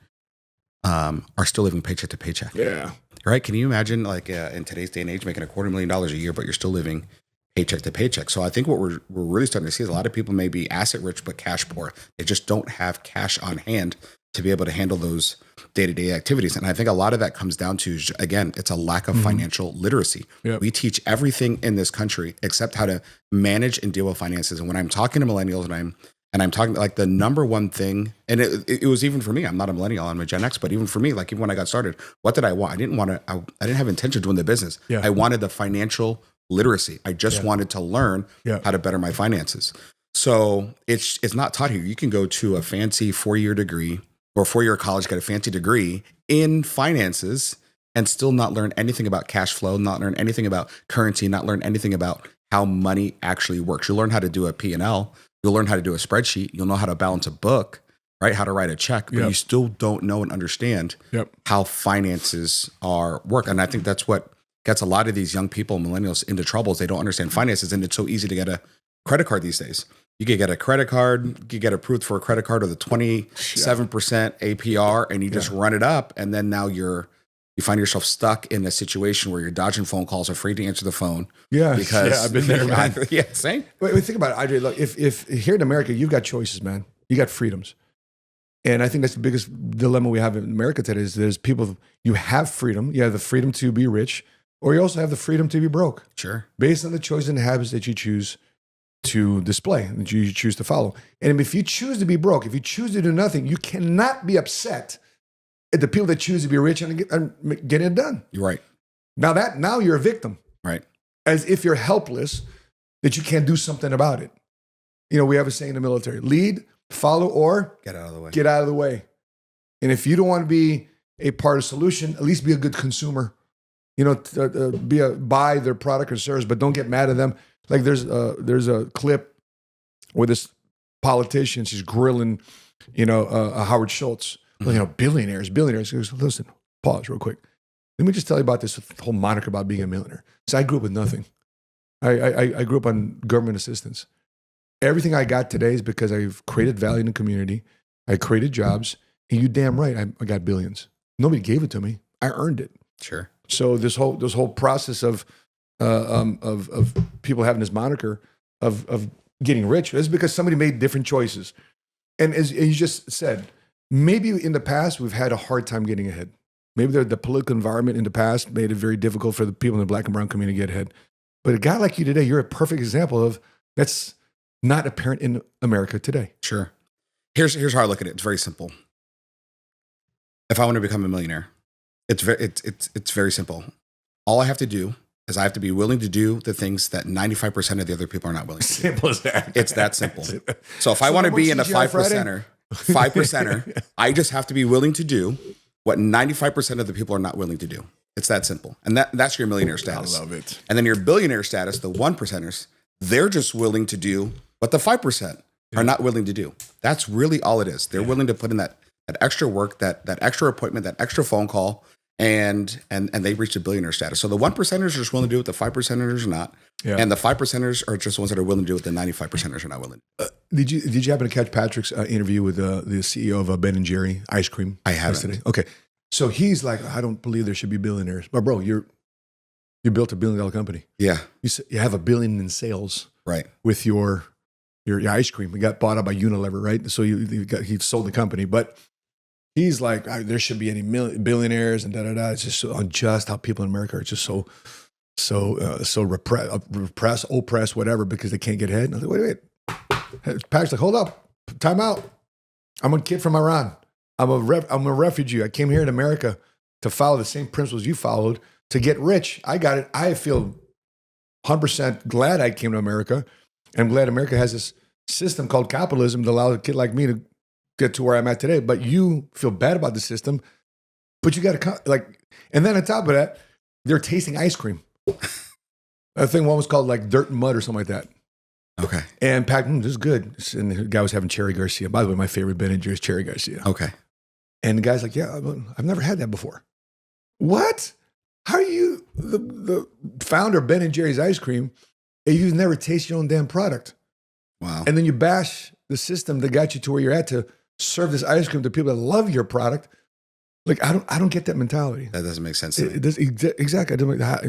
are still living paycheck to paycheck. Yeah. Right? Can you imagine, like in today's day and age, making $250,000 a year, but you're still living paycheck to paycheck? So I think what we're really starting to see is a lot of people may be asset rich but cash poor. They just don't have cash on hand to be able to handle those day-to-day activities. And I think a lot of that comes down to, again, it's a lack of financial literacy. Yep. We teach everything in this country except how to manage and deal with finances. And when I'm talking to millennials and I'm talking like the number one thing, and it was even for me, I'm not a millennial, I'm a Gen X, but even for me, like even when I got started, what did I want? I didn't have intention of doing the business. Yeah. I wanted the financial literacy. I just wanted to learn how to better my finances. So it's not taught here. You can go to a fancy 4-year degree or 4-year college, get a fancy degree in finances and still not learn anything about cash flow, not learn anything about currency, not learn anything about how money actually works. You'll learn how to do a P&L. You'll learn how to do a spreadsheet. You'll know how to balance a book, right? How to write a check, but you still don't know and understand how finances work. And I think that's what gets a lot of these young people, millennials, into trouble is they don't understand finances. And it's so easy to get a credit card these days. You could get a credit card, you get approved for a credit card with a 27% APR, and you just run it up. And then now you find yourself stuck in a situation where you're dodging phone calls, afraid to answer the phone. Yeah, because I've been there, man. Same. Wait, think about it, Andre. Look, if here in America, you've got choices, man. You got freedoms. And I think that's the biggest dilemma we have in America today is there's people, you have freedom. You have the freedom to be rich, or you also have the freedom to be broke. Sure. Based on the choices and habits that you choose to display, that you choose to follow. And if you choose to be broke, if you choose to do nothing, you cannot be upset at the people that choose to be rich and get it done. You're right. Now you're a victim. Right. As if you're helpless, that you can't do something about it. You know, we have a saying in the military, lead, follow, or get out of the way. Get out of the way. And if you don't want to be a part of the solution, at least be a good consumer. You know, buy their product or service, but don't get mad at them. Like there's a clip where this politician, she's grilling, Howard Schultz. Well, billionaires. He goes, listen, pause real quick. Let me just tell you about this whole moniker about being a millionaire. So I grew up with nothing. I grew up on government assistance. Everything I got today is because I've created value in the community. I created jobs, and you damn right, I got billions. Nobody gave it to me. I earned it. Sure. So this whole process of of people having this moniker of getting rich is because somebody made different choices. And as you just said, maybe in the past we've had a hard time getting ahead. Maybe the political environment in the past made it very difficult for the people in the black and brown community to get ahead. But a guy like you today, you're a perfect example of that's not apparent in America today. Sure. Here's how I look at it. It's very simple. If I want to become a millionaire, it's very simple. All I have to do is I have to be willing to do the things that 95% of the other people are not willing to do. Simple as that. It's that simple. So if I want to be in a 5%er, I just have to be willing to do what 95% of the people are not willing to do. It's that simple. And that's your millionaire status. I love it. And then your billionaire status, the 1%ers, they're just willing to do what the 5% are not willing to do. That's really all it is. They're willing to put in that extra work, that extra appointment, that extra phone call, and they reach a billionaire status. So the 1%ers are just willing to do what the 5%ers are not. Yeah. And the 5%ers are just the ones that are willing to do what the 95%ers are not willing to do. Did you happen to catch Patrick's interview with the CEO of Ben & Jerry ice cream? I haven't. Yesterday? Okay. So he's like, I don't believe there should be billionaires. But bro, you built $1 billion company. Yeah. You have $1 billion in sales. Right. With your ice cream. It got bought out by Unilever, right? So he sold the company. But he's like, there should be any billionaires and da-da-da. It's just so unjust how people in America are just so repressed, oppressed, whatever, because they can't get ahead. And I was like, wait. Patrick's like, hold up, time out. I'm a kid from Iran. I'm a refugee. I came here in America to follow the same principles you followed to get rich. I got it. I feel 100% glad I came to America. I'm glad America has this system called capitalism that allows a kid like me to get to where I'm at today. But you feel bad about the system, but you got to and then on top of that, they're tasting ice cream. I think one was called like Dirt and Mud or something like that. Okay. And Pac, this is good. And the guy was having Cherry Garcia. By the way, my favorite Ben & Jerry's Cherry Garcia. Okay. And the guy's like, yeah, I've never had that before. What? How are you the founder of Ben & Jerry's ice cream and you've never tasted your own damn product? Wow. And then you bash the system that got you to where you're at to serve this ice cream to people that love your product. Like, I don't get that mentality. That doesn't make sense to me. Exactly.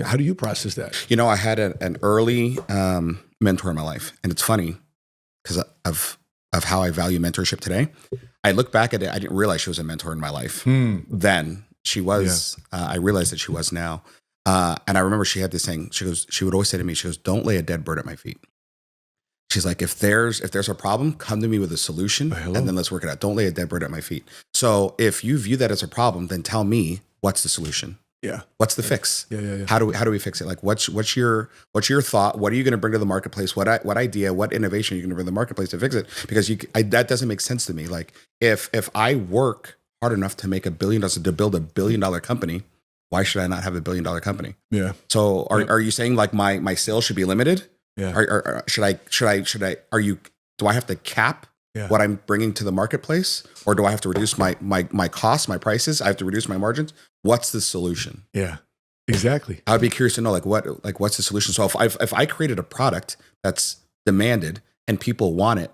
How do you process that? I had an early mentor in my life. And it's funny because of how I value mentorship today. I look back at it, I didn't realize she was a mentor in my life. Then she was, I realized that she was now. And I remember she had this thing, she would always say to me, she goes, don't lay a dead bird at my feet. She's like, if there's a problem, come to me with a solution and then let's work it out. Don't lay a dead bird at my feet. So if you view that as a problem, then tell me what's the solution. Yeah. What's the fix? Yeah. How do we fix it? Like, what's your thought? What are you going to bring to the marketplace? What idea? What innovation are you going to bring to the marketplace to fix it? Because that doesn't make sense to me. Like, if I work hard enough to make $1 billion, to build $1 billion company, why should I not have $1 billion company? Yeah. So are you saying like my sales should be limited? Yeah. Or should I? Do I have to cap what I'm bringing to the marketplace, or do I have to reduce my costs, my prices? I have to reduce my margins. What's the solution? Yeah, exactly. I'd be curious to know what's the solution. So if I created a product that's demanded and people want it,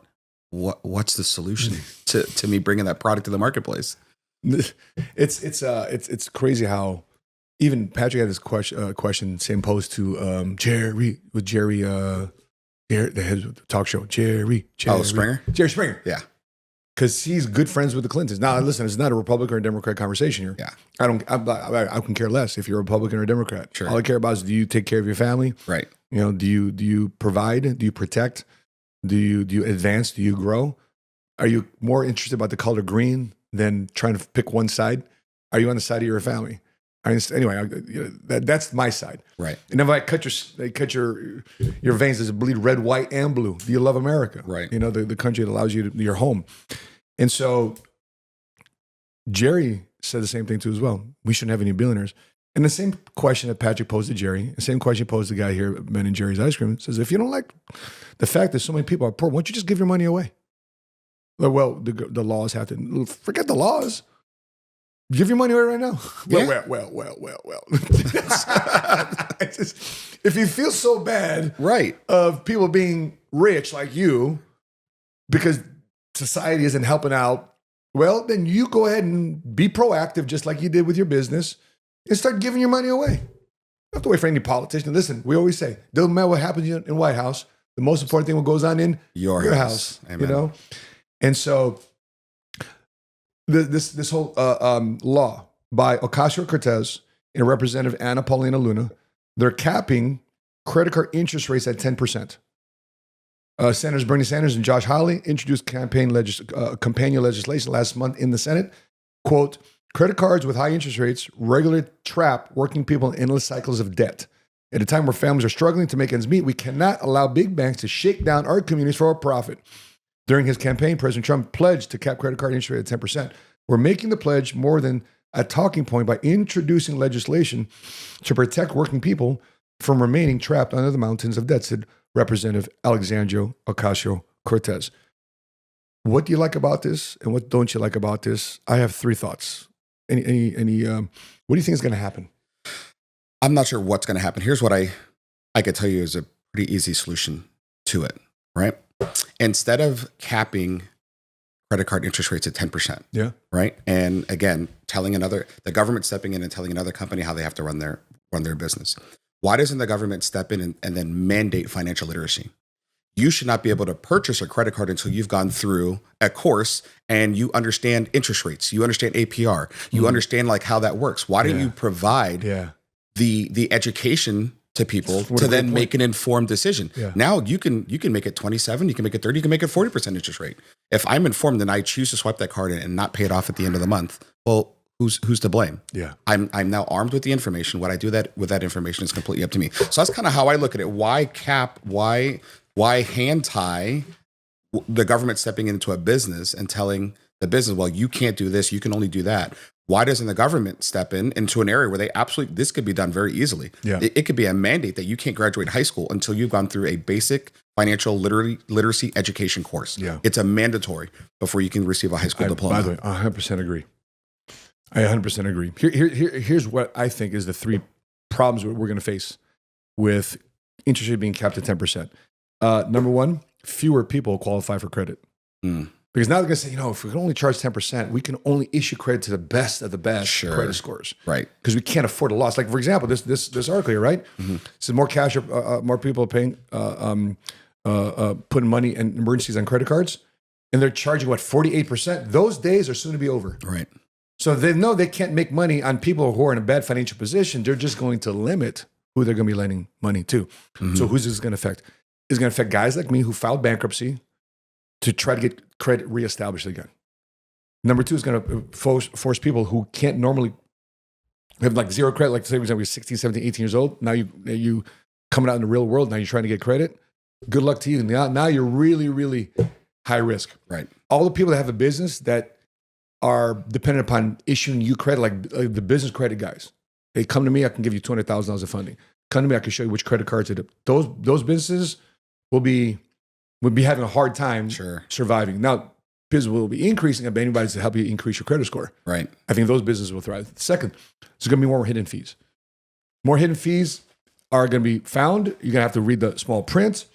what's the solution to me bringing that product to the marketplace? It's crazy how even Patrick had this question, same post to Jerry, the head of the talk show, Jerry. Oh, Springer? Jerry Springer. Yeah. Because he's good friends with the Clintons. Now, listen, it's not a Republican or a Democrat conversation here. Yeah. I can care less if you're a Republican or a Democrat. Sure. All I care about is, do you take care of your family? Right. Do you provide? Do you protect? Do you advance? Do you grow? Are you more interested about the color green than trying to pick one side? Are you on the side of your family? Anyway, that's my side. Right. And if I cut your veins, does it bleed red, white, and blue? Do you love America? Right. The country that allows you your home. And so Jerry said the same thing too as well. We shouldn't have any billionaires. And the same question that Patrick posed to Jerry, the same question he posed to the guy here at Ben & Jerry's Ice Cream, says, if you don't like the fact that so many people are poor, why don't you just give your money away? Well, the laws have to, forget the laws. Give your money away right now. Well. If you feel so bad of people being rich like you because society isn't helping out, well, then you go ahead and be proactive just like you did with your business and start giving your money away. have to wait for any politician. Listen, we always say, doesn't matter what happens in White House. The most important thing what goes on in your house. Amen. You know? And so this whole law by Ocasio-Cortez and Representative Anna Paulina Luna, they're capping credit card interest rates at 10%. Senators Bernie Sanders and Josh Hawley introduced companion legislation last month in the Senate. Quote, credit cards with high interest rates regularly trap working people in endless cycles of debt. At a time where families are struggling to make ends meet, we cannot allow big banks to shake down our communities for a profit. During his campaign, President Trump pledged to cap credit card interest rate at 10%. We're making the pledge more than a talking point by introducing legislation to protect working people from remaining trapped under the mountains of debt, said Representative Alexandria Ocasio-Cortez. What do you like about this, and what don't you like about this? I have three thoughts. What do you think is going to happen? I'm not sure what's going to happen. Here's what I could tell you is a pretty easy solution to it, right? Instead of capping credit card interest rates at 10%, yeah, right? And again, the government stepping in and telling another company how they have to run their business. Why doesn't the government step in and then mandate financial literacy? You should not be able to purchase a credit card until you've gone through a course and you understand interest rates, you understand APR, you understand like how that works. Why don't you provide the education to people to then make an informed decision? Yeah. Now you can make it 27, you can make it 30, you can make it 40% interest rate. If I'm informed and I choose to swipe that card and not pay it off at the end of the month, well, who's to blame? Yeah. I'm now armed with the information. What I do with that information is completely up to me. So that's kind of how I look at it. Why cap? Why hand tie the government stepping into a business and telling the business, well, you can't do this, you can only do that. Why doesn't the government step into an area where this could be done very easily? Yeah. It could be a mandate that you can't graduate high school until you've gone through a basic financial literacy education course. Yeah. It's a mandatory before you can receive a high school diploma. By the way, I 100% agree. I 100% agree. Here's what I think is the three problems we're going to face with interest rate being capped at 10%. Number one, fewer people qualify for credit. Because now they're going to say, if we can only charge 10%, we can only issue credit to the best of the best credit scores. Right. Because we can't afford a loss. Like, for example, this article here, right? Mm-hmm. So more cash, more people are paying, putting money and emergencies on credit cards, and they're charging, 48%? Those days are soon to be over. Right. So they know they can't make money on people who are in a bad financial position. They're just going to limit who they're going to be lending money to. Mm-hmm. So who's this going to affect? It's going to affect guys like me who filed bankruptcy to try to get credit reestablished again. Number two is going to force people who can't normally have like zero credit, like say, for example, you're 16, 17, 18 years old. Now you coming out in the real world. Now you're trying to get credit. Good luck to you. Now you're really, really high risk. Right. All the people that have a business that are dependent upon issuing you credit, like the business credit guys. They come to me, I can give you $200,000 of funding. Come to me, I can show you which credit cards it. Those businesses would be having a hard time surviving. Now, business will be increasing, but anybody's to help you increase your credit score. Right. I think those businesses will thrive. Second, there's going to be more hidden fees. More hidden fees are going to be found. You're going to have to read the small print.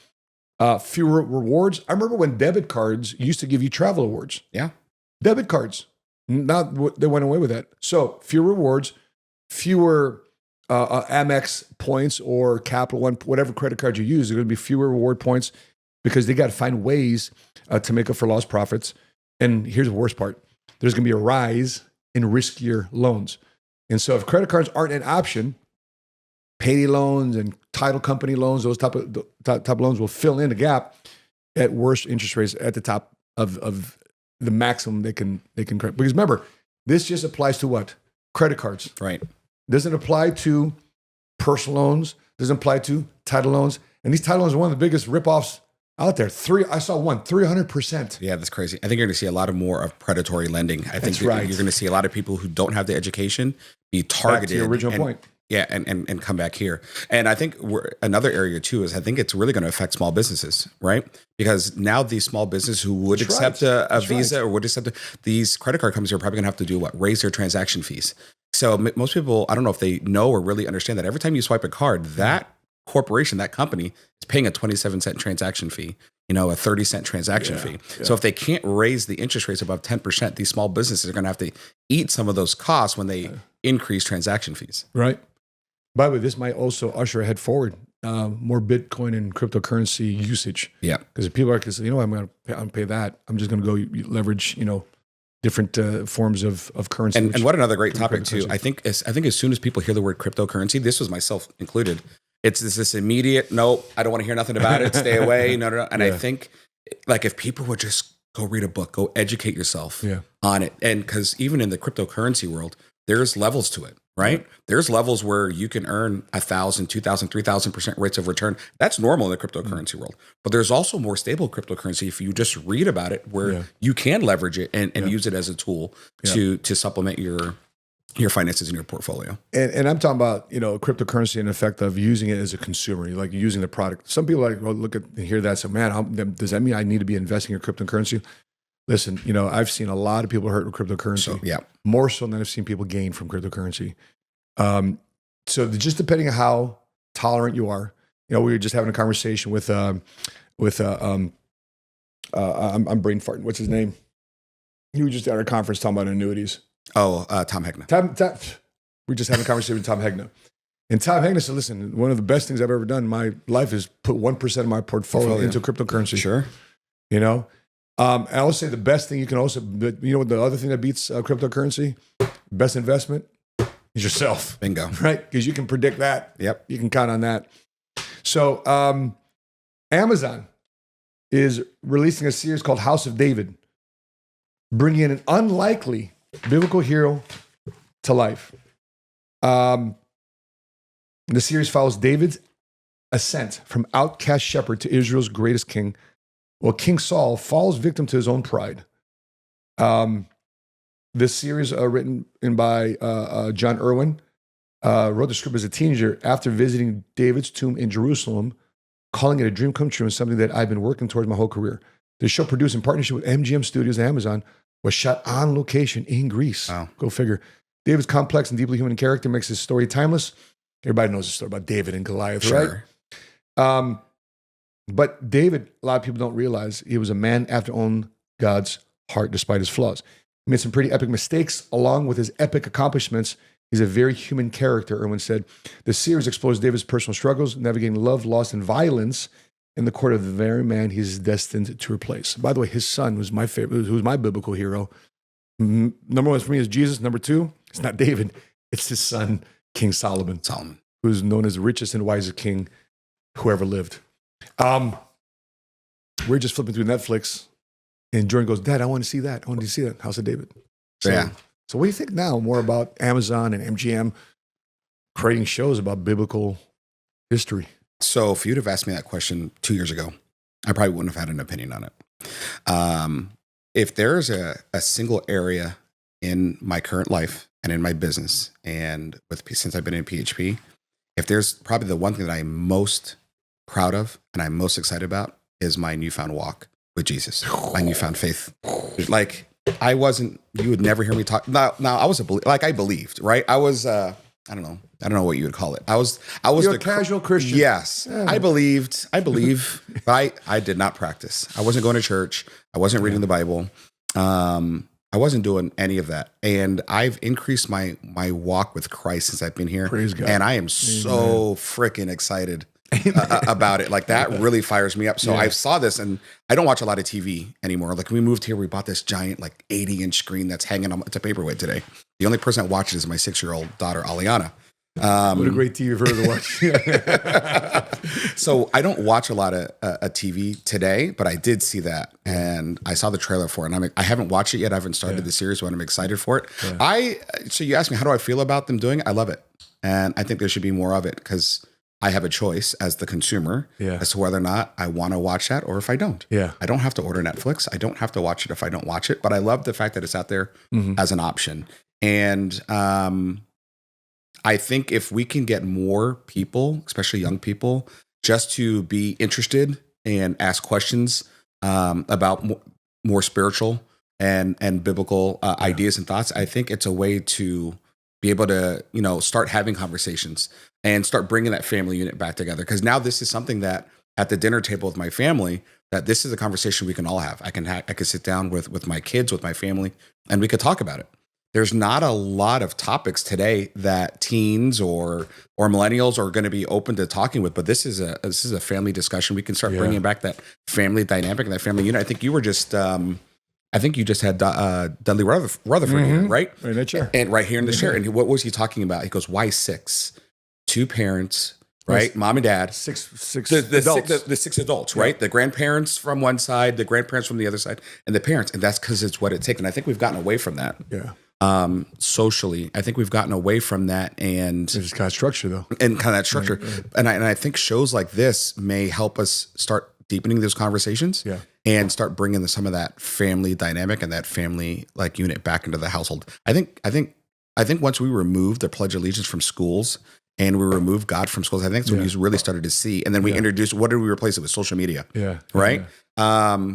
Fewer rewards. I remember when debit cards used to give you travel awards. Yeah. Debit cards. Now they went away with that. So fewer rewards, fewer Amex points or Capital One, whatever credit card you use, there are going to be fewer reward points because they got to find ways to make up for lost profits. And here's the worst part. There's going to be a rise in riskier loans. And so if credit cards aren't an option, payday loans and title company loans, those type of loans will fill in the gap at worse interest rates at the top of the maximum they can credit. Because remember, this just applies to what? Credit cards. Right. Doesn't apply to personal loans, doesn't apply to title loans. And these title loans are one of the biggest ripoffs out there. I saw one, 300%. Yeah, that's crazy. I think you're going to see a lot more of predatory lending. I think you're going to see a lot of people who don't have the education be targeted. Back to your original point. Yeah, and come back here. And I think another area too is I think it's really going to affect small businesses, right? Because now these small businesses who would accept a Visa or would accept these credit card companies are probably going to have to do what? Raise their transaction fees. So most people, I don't know if they know or really understand that every time you swipe a card, that corporation, that company is paying a 27-cent transaction fee, a 30-cent transaction fee. Yeah. So if they can't raise the interest rates above 10%, these small businesses are going to have to eat some of those costs when they increase transaction fees. Right. By the way, this might also usher ahead forward more Bitcoin and cryptocurrency usage. Yeah. Because if people are saying, I'm going to pay that, I'm just going to go leverage, different forms of currency. And what another great topic too. I think as soon as people hear the word cryptocurrency, this was myself included, it's this immediate, nope, I don't want to hear nothing about it. Stay away. No. And I think like if people would just go read a book, go educate yourself on it. And because even in the cryptocurrency world, there's levels to it, right? Yeah. There's levels where you can earn 1,000, 2,000, 3,000% rates of return. That's normal in the cryptocurrency world. But there's also more stable cryptocurrency if you just read about it, where you can leverage it and use it as a tool to supplement your finances in your portfolio. And I'm talking about, cryptocurrency and the effect of using it as a consumer, like using the product. Some people look at and hear that and say, man, does that mean I need to be investing in cryptocurrency? Listen, I've seen a lot of people hurt with cryptocurrency, more so than I've seen people gain from cryptocurrency. So just depending on how tolerant you are, we were just having a conversation with I'm brain farting. What's his name? He was just at our conference talking about annuities. Oh, Tom Hegna. We just had a conversation with Tom Hegna. And Tom Hegna said, listen, one of the best things I've ever done in my life is put 1% of my portfolio into cryptocurrency. Sure. I always say the best thing you can also, what the other thing that beats cryptocurrency, best investment is yourself. Bingo. Right? Because you can predict that. Yep. You can count on that. So Amazon is releasing a series called House of David, bringing in an unlikely biblical hero to life. The series follows David's ascent from outcast shepherd to Israel's greatest king, while King Saul falls victim to his own pride. This series, written by John Irwin, wrote the script as a teenager after visiting David's tomb in Jerusalem, calling it a dream come true and something that I've been working towards my whole career. The show, produced in partnership with MGM Studios and Amazon, was shot on location in Greece. Wow. Go figure. David's complex and deeply human character makes his story timeless. Everybody knows the story about David and Goliath, Sure. right? But David, a lot of people don't realize, he was a man after own God's heart despite his flaws. He made some pretty epic mistakes. Along with his epic accomplishments, he's a very human character, Irwin said. The series explores David's personal struggles, navigating love, loss, and violence in the court of the very man he's destined to replace. By the way, his son was my favorite, who was my biblical hero. Number one for me is Jesus. Number two, it's not David. It's his son, King Solomon, who's known as the richest and wisest king who ever lived. We're just flipping through Netflix, and Jordan goes, Dad, I want to see that. I want to see that. House of David. So what do you think now more about Amazon and MGM creating shows about biblical history? So if you'd have asked me that question 2 years ago, I probably wouldn't have had an opinion on it. If there's a single area in my current life and in my business, and since I've been in PHP, if there's probably the one thing that I'm most proud of and I'm most excited about is my newfound walk with Jesus, my newfound faith. Like you would never hear me talk. Now I was I believed, right? I was, I don't know what you would call it. I was You're a casual Christian. Yes. Yeah. I believe, but I did not practice. I wasn't going to church. I wasn't reading the Bible. I wasn't doing any of that. And I've increased my walk with Christ since I've been here. Praise God. And I am so freaking excited about it. Like that really fires me up. So I saw this, and I don't watch a lot of TV anymore. Like we moved here, we bought this giant 80-inch screen that's hanging on, it's a paperweight today. The only person that watches is my 6-year-old daughter, Aliana. What a great TV for her to watch. So I don't watch a lot of TV today, but I did see that, and I saw the trailer for it. And I haven't watched it yet. I haven't started the series, but I'm excited for it. Yeah. So you asked me, how do I feel about them doing it? I love it. And I think there should be more of it, because I have a choice as the consumer as to whether or not I want to watch that or if I don't. Yeah. I don't have to order Netflix. I don't have to watch it if I don't watch it, but I love the fact that it's out there as an option. And I think if we can get more people, especially young people, just to be interested and ask questions about more spiritual and biblical ideas and thoughts, I think it's a way to be able to, start having conversations and start bringing that family unit back together. Because now this is something that at the dinner table with my family, that this is a conversation we can all have. I can sit down with my kids, with my family, and we could talk about it. there's not a lot of topics today that teens or millennials are going to be open to talking with. But this is a family discussion. We can start bringing back that family dynamic and that family unit. I think you were just. I think you just had Dudley Rutherford here, right? Right in that chair. And right here in the chair. And what was he talking about? He goes, why 6? 2 parents, right? Yes. Mom and dad. Six The adults. the 6 adults, right? The grandparents from one side, the grandparents from the other side, and the parents. And that's because it's what it takes. And I think we've gotten away from that. Yeah. Socially, I think we've gotten away from that. And There's kind of structure, though. And kind of that structure. Right. And I think shows like this may help us start deepening those conversations. Yeah. And start bringing some of that family dynamic and that family like unit back into the household. I think once we remove the Pledge of Allegiance from schools and we remove God from schools, I think that's when we really started to see. And then we introduced, what did we replace it with? Social media. Yeah. Right. Yeah.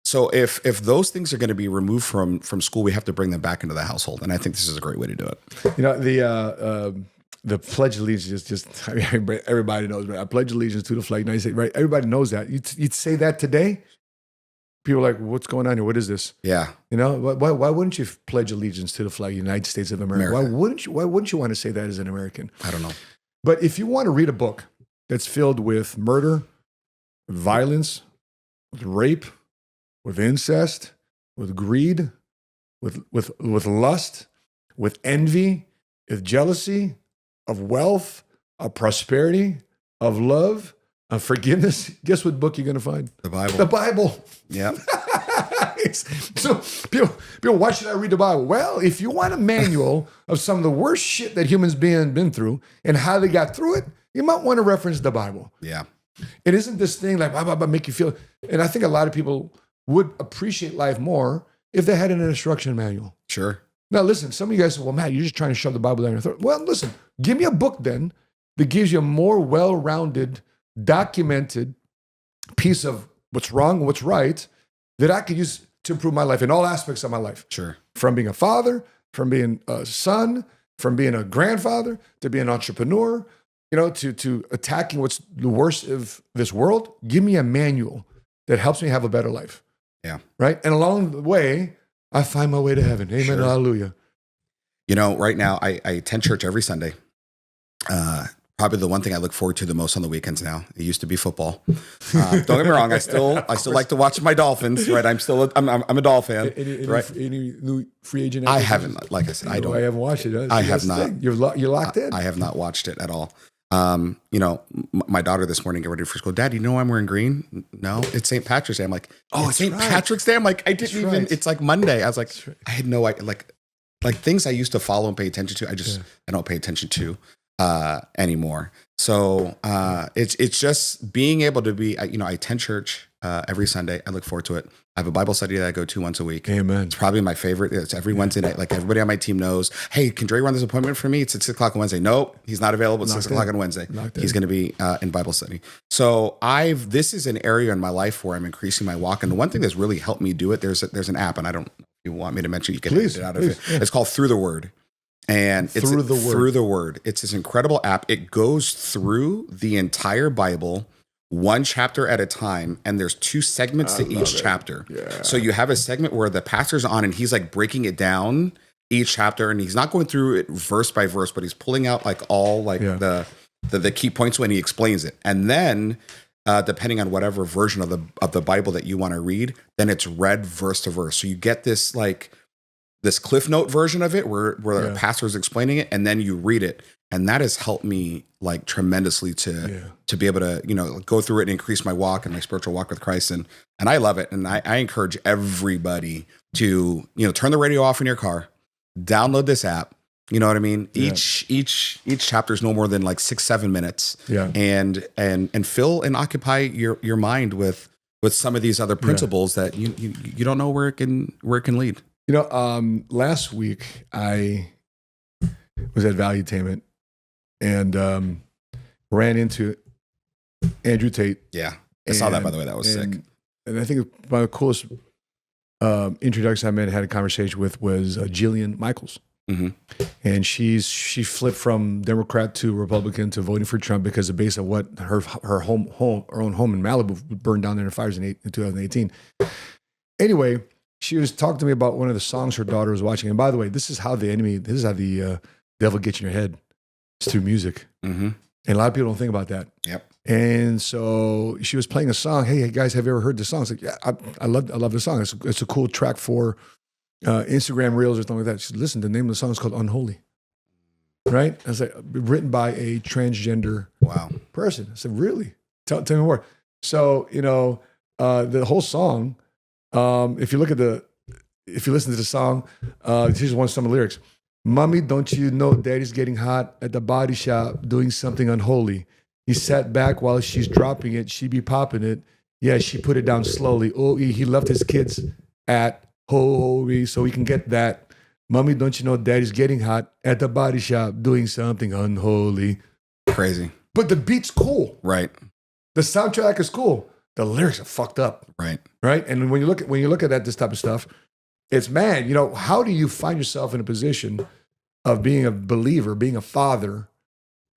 So if those things are going to be removed from school, we have to bring them back into the household. And I think this is a great way to do it. You know, the Pledge of Allegiance is just, I mean, everybody knows, right? I pledge allegiance to the flag, United States, right? Everybody knows that. You'd say that today, people are like, what's going on here? What is this? Yeah. You know, why wouldn't you pledge allegiance to the flag of the United States of America? Why wouldn't you want to say that as an American? I don't know. But if you want to read a book that's filled with murder, with violence, with rape, with incest, with greed, with lust, with envy, with jealousy, of wealth, of prosperity, of love, of forgiveness, guess what book you're going to find? The Bible. The Bible. Yeah. So people, why should I read the Bible? Well, if you want a manual of some of the worst shit that humans been through and how they got through it, you might want to reference the Bible. Yeah. It isn't this thing like, make you feel, and I think a lot of people would appreciate life more if they had an instruction manual. Sure. Now, listen, some of you guys say, well, Matt, you're just trying to shove the Bible down your throat. Well, listen, give me a book then that gives you a more well-rounded, documented piece of what's wrong and what's right that I could use to improve my life in all aspects of my life. Sure. From being a father, from being a son, from being a grandfather, to being an entrepreneur, you know, to attacking what's the worst of this world. Give me a manual that helps me have a better life. Yeah. Right? And along the way, I find my way to heaven. Amen. Sure. Hallelujah. You know, right now I attend church every Sunday. Probably the one thing I look forward to the most on the weekends now. It used to be football. Don't get me wrong. I still like to watch my Dolphins. Right. I'm a Dolphin fan. Right. Any new free agent? I haven't. Like I said, I don't. I haven't watched it. I have not. You're locked in. I have not watched it at all. You know, my daughter this morning get ready for school. Dad, you know I'm wearing green? No, it's St. Patrick's Day. I'm like, oh, it's St. Patrick's Day. I'm like, I didn't even. Right. It's like Monday. I was like, I had no idea. Like things I used to follow and pay attention to. I don't pay attention to anymore. So it's just being able to be. You know, I attend church every Sunday. I look forward to it. I have a Bible study that I go to once a week. Amen. It's probably my favorite. It's every Wednesday night. Like everybody on my team knows, hey, can Dre run this appointment for me? It's at 6 o'clock on Wednesday. Nope, he's not available at 6 o'clock on Wednesday. He's going to be in Bible study. So this is an area in my life where I'm increasing my walk. And the one thing that's really helped me do it, there's an app, and I don't know if you want me to mention, you can get it out of it. Yeah. It's called Through the Word. And it's Through the Word. It's this incredible app. It goes through the entire Bible, one chapter at a time, and there's 2 segments to each chapter. Yeah. So you have a segment where the pastor's on and he's like breaking it down each chapter, and he's not going through it verse by verse, but he's pulling out like all like the key points when he explains it. And then depending on whatever version of the Bible that you want to read, then it's read verse to verse. So you get this like this Cliff Note version of it where the pastor is explaining it, and then you read it. And that has helped me like tremendously to be able to, you know, go through it and increase my walk and my spiritual walk with Christ. And I love it. And I encourage everybody to, you know, turn the radio off in your car, download this app. You know what I mean? Yeah. Each chapter is no more than like 6-7 minutes. Yeah. And fill and occupy your mind with some of these other principles that you don't know where it can lead. You know, last week I was at Valuetainment and ran into Andrew Tate. Yeah, I saw that, by the way. That was sick. And I think one of the coolest introductions I had a conversation with was Jillian Michaels. Mm-hmm. And she flipped from Democrat to Republican to voting for Trump because of base of what her own home in Malibu burned down in the fires in 2018. Anyway, she was talking to me about one of the songs her daughter was watching. And by the way, this is how the devil gets in your head. It's through music. Mm-hmm. And a lot of people don't think about that. Yep. And so she was playing a song. Hey guys, have you ever heard this song? It's like, yeah, I love the song. It's a cool track for Instagram Reels or something like that. She said, listen, the name of the song is called Unholy. Right? I was like, written by a transgender person. I said, really? Tell me more. So, the whole song, if you listen to the song, here's some of the lyrics. Mommy, don't you know daddy's getting hot at the body shop doing something unholy? He sat back while she's dropping it. She be popping it. Yeah, she put it down slowly. Oh, he left his kids at holy so he can get that. Mommy, don't you know daddy's getting hot at the body shop doing something unholy? Crazy. But the beat's cool. Right. The soundtrack is cool. The lyrics are fucked up. Right. Right. And when you look at this type of stuff, it's man, how do you find yourself in a position of being a believer, being a father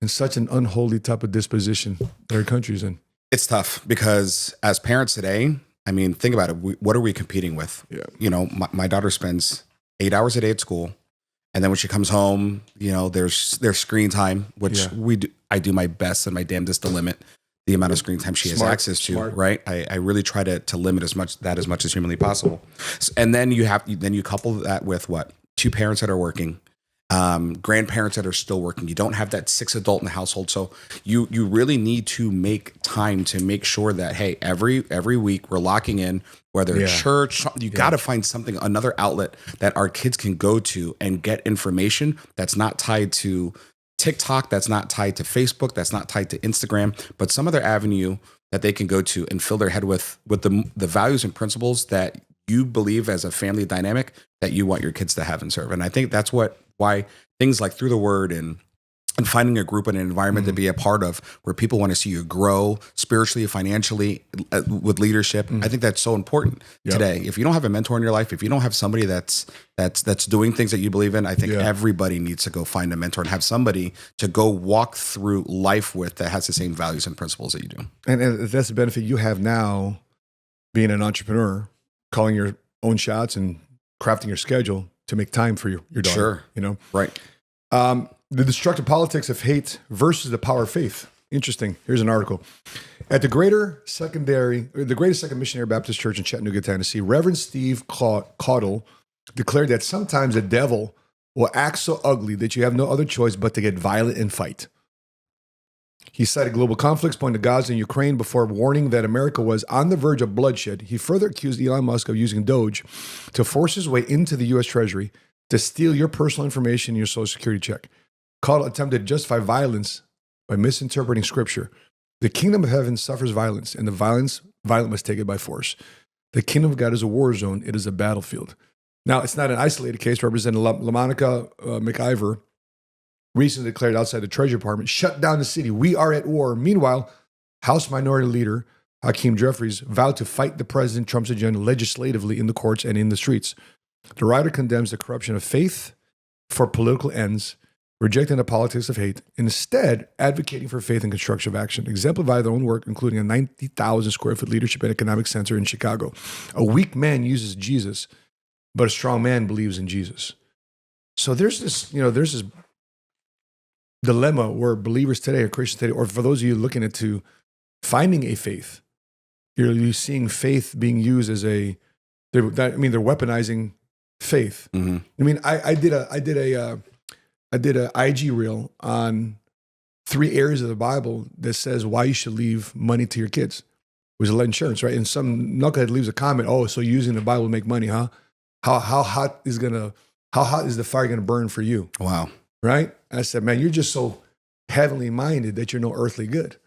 in such an unholy type of disposition that our country's in? It's tough because as parents today, I mean, think about it. What are we competing with? Yeah. My daughter spends 8 hours a day at school. And then when she comes home, there's screen time, which I do my best and my damnedest to limit the amount of screen time she has access to, right? I really try to limit as much as humanly possible. And then you couple that with what? 2 parents that are working, grandparents that are still working. You don't have that 6th adult in the household. So you really need to make time to make sure that, hey, every week we're locking in, whether it's church, you got to find something, another outlet that our kids can go to and get information that's not tied to TikTok, that's not tied to Facebook, that's not tied to Instagram, but some other avenue that they can go to and fill their head with the values and principles that you believe as a family dynamic that you want your kids to have and serve. And I think that's why things like Through the Word and finding a group and an environment to be a part of where people want to see you grow spiritually, financially, with leadership. I think that's so important today. If you don't have a mentor in your life, if you don't have somebody that's doing things that you believe in, I think everybody needs to go find a mentor and have somebody to go walk through life with that has the same values and principles that you do. And that's the benefit you have now being an entrepreneur, calling your own shots and crafting your schedule to make time for your daughter. Sure. Right. The destructive politics of hate versus the power of faith. Interesting. Here's an article. At the greatest second missionary Baptist church in Chattanooga, Tennessee, Reverend Steve Caudle declared that sometimes the devil will act so ugly that you have no other choice but to get violent and fight. He cited global conflicts, pointing to Gaza and Ukraine before warning that America was on the verge of bloodshed. He further accused Elon Musk of using Doge to force his way into the U.S. Treasury to steal your personal information and your Social Security check. Caudle attempted to justify violence by misinterpreting scripture. The kingdom of heaven suffers violence, and the violent must take it by force. The kingdom of God is a war zone. It is a battlefield. Now, it's not an isolated case. Representative LaMonica McIver recently declared outside the Treasury Department, shut down the city. We are at war. Meanwhile, House Minority Leader Hakeem Jeffries vowed to fight the President Trump's agenda legislatively in the courts and in the streets. The writer condemns the corruption of faith for political ends, rejecting the politics of hate, and instead advocating for faith and constructive action, exemplified their own work, including a 90,000 square foot leadership and economic center in Chicago. A weak man uses Jesus, but a strong man believes in Jesus. So there's this dilemma where believers today or Christians today, or for those of you looking into finding a faith, you're seeing faith being used as they're weaponizing faith. Mm-hmm. I mean, I did a IG reel on 3 areas of the Bible that says why you should leave money to your kids. It was insurance, right? And some knucklehead leaves a comment, oh, so using the Bible to make money, huh? How hot is the fire gonna burn for you? Wow. Right? I said, man, you're just so heavenly minded that you're no earthly good.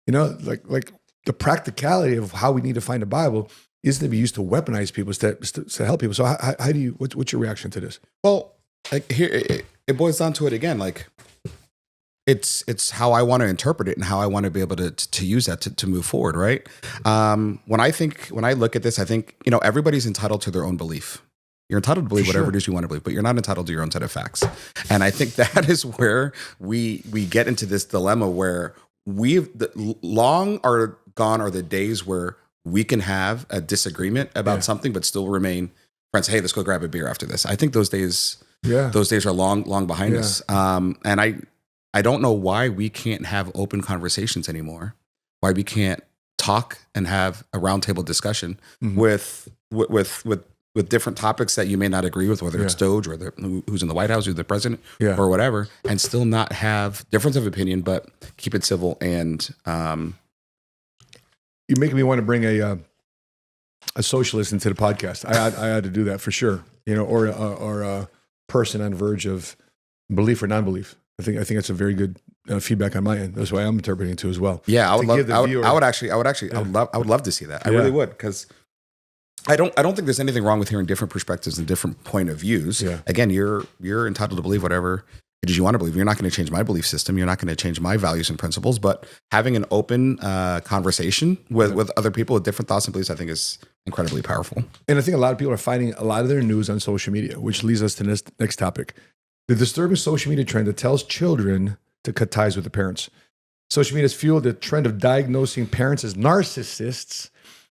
Like the practicality of how we need to find the Bible isn't to be used to weaponize people, to help people. So how do you, what's your reaction to this? Well, like here, it boils down to it again. Like it's how I want to interpret it and how I want to be able to use that to move forward. Right. When I look at this, I think, everybody's entitled to their own belief. You're entitled to believe whatever it is you want to believe, but you're not entitled to your own set of facts. And I think that is where we get into this dilemma where long are gone are the days where we can have a disagreement about something, but still remain friends. Hey, let's go grab a beer after this. I think those days are long behind us. And I don't know why we can't have open conversations anymore. Why we can't talk and have a roundtable discussion with different topics that you may not agree with, whether it's Doge or who's in the White House, who's the president, or whatever, and still not have difference of opinion, but keep it civil. And you're making me want to bring a socialist into the podcast. I had to do that for sure. Or a person on the verge of belief or non-belief. I think that's a very good feedback on my end. That's why I'm interpreting it too as well. Yeah, I would love to see that. I really would, because I don't think there's anything wrong with hearing different perspectives and different point of views. Yeah. Again, you're entitled to believe whatever it is you want to believe. You're not going to change my belief system. You're not going to change my values and principles. But having an open conversation with other people with different thoughts and beliefs, I think is incredibly powerful. And I think a lot of people are finding a lot of their news on social media, which leads us to this next topic. The disturbing social media trend that tells children to cut ties with their parents. Social media has fueled the trend of diagnosing parents as narcissists,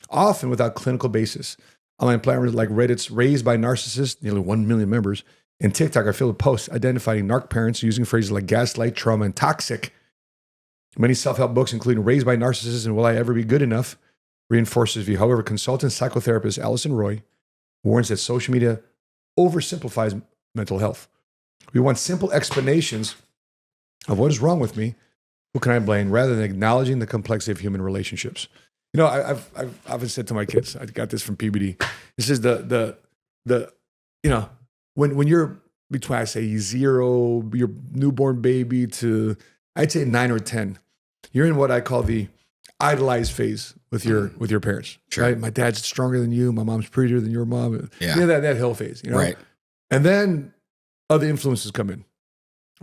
often without clinical basis. Online platforms like Reddit's Raised by Narcissists, nearly 1 million members, and TikTok are filled with posts identifying narc parents using phrases like gaslight, trauma, and toxic. Many self-help books, including Raised by Narcissists and Will I Ever Be Good Enough, reinforces view. However, consultant psychotherapist Allison Roy warns that social media oversimplifies mental health. We want simple explanations of what is wrong with me, who can I blame, rather than acknowledging the complexity of human relationships. I've often said to my kids, I got this from PBD. This is when you're between, I say 0, your newborn baby, to I'd say 9 or 10, you're in what I call the idolized phase with your parents. Sure. Right? My dad's stronger than you. My mom's prettier than your mom. Yeah. That hill phase. Right. And then other influences come in.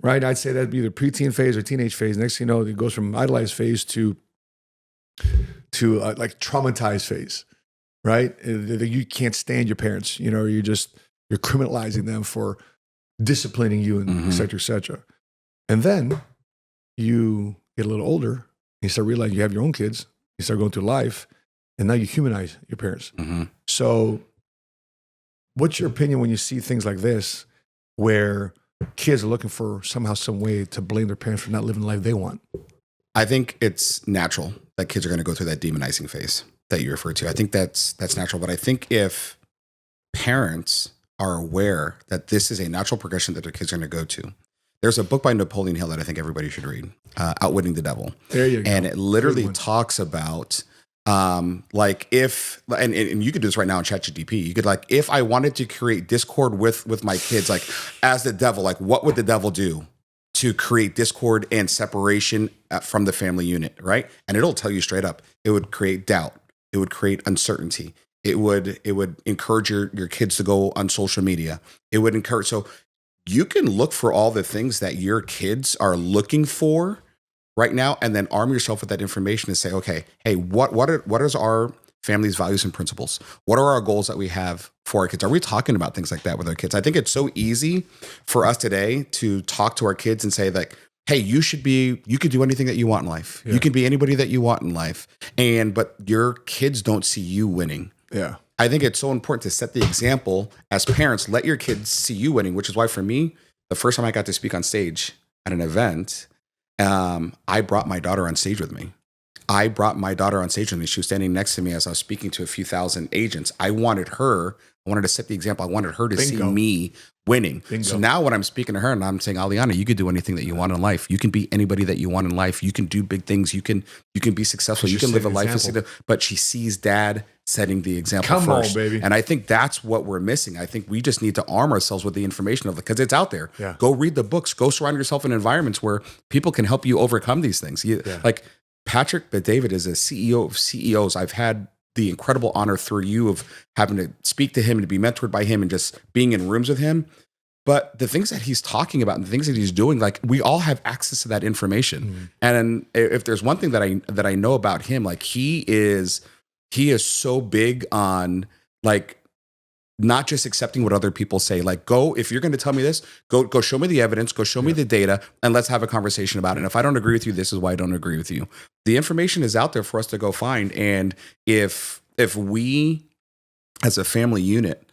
Right. I'd say that'd be the preteen phase or teenage phase. Next thing you know, it goes from idolized phase to like traumatized phase. Right. You can't stand your parents. You're criminalizing them for disciplining you, and et cetera, et cetera. And then you get a little older, you start realizing you have your own kids, you start going through life, and now you humanize your parents. So what's your opinion when you see things like this, where kids are looking for somehow, some way to blame their parents for not living the life they want? I think it's natural that kids are going to go through that demonizing phase that you referred to. I think that's natural. But I think if parents are aware that this is a natural progression that their kids are going to go to. There's a book by Napoleon Hill that I think everybody should read, Outwitting the Devil. There you go. And it literally talks about like if, and you could do this right now in ChatGPT. You could like, if I wanted to create discord with my kids, like as the devil, like what would the devil do to create discord and separation from the family unit, right? And it'll tell you straight up, it would create doubt. It would create uncertainty. It would encourage your kids to go on social media. It would encourage, so you can look for all the things that your kids are looking for right now, and then arm yourself with that information and say, okay, hey, what is our family's values and principles? What are our goals that we have for our kids? Are we talking about things like that with our kids? I think it's so easy for us today to talk to our kids and say like, hey, you could do anything that you want in life. Yeah. You can be anybody that you want in life. But your kids don't see you winning. Yeah. I think it's so important to set the example as parents. Let your kids see you winning, which is why for me, the first time I got to speak on stage at an event, I brought my daughter on stage with me. She was standing next to me as I was speaking to a few thousand agents. I wanted to set the example. I wanted her to see me winning. Bingo. So now when I'm speaking to her and I'm saying, Aliana, you could do anything that you want in life. You can be anybody that you want in life. You can do big things. You can be successful. You can live a life. But she sees dad setting the example first. Come on, baby. And I think that's what we're missing. I think we just need to arm ourselves with the information of it because it's out there. Yeah. Go read the books. Go surround yourself in environments where people can help you overcome these things. Like Patrick Bet-David is a CEO of CEOs. I've had the incredible honor through you of having to speak to him and to be mentored by him and just being in rooms with him. But the things that he's talking about and the things that he's doing, like we all have access to that information. And if there's one thing that I know about him, like he is so big on like not just accepting what other people say. Like, if you're going to tell me this, go show me the evidence, go show me the data, and let's have a conversation about it. And if I don't agree with you, this is why I don't agree with you. The information is out there for us to go find. And if we as a family unit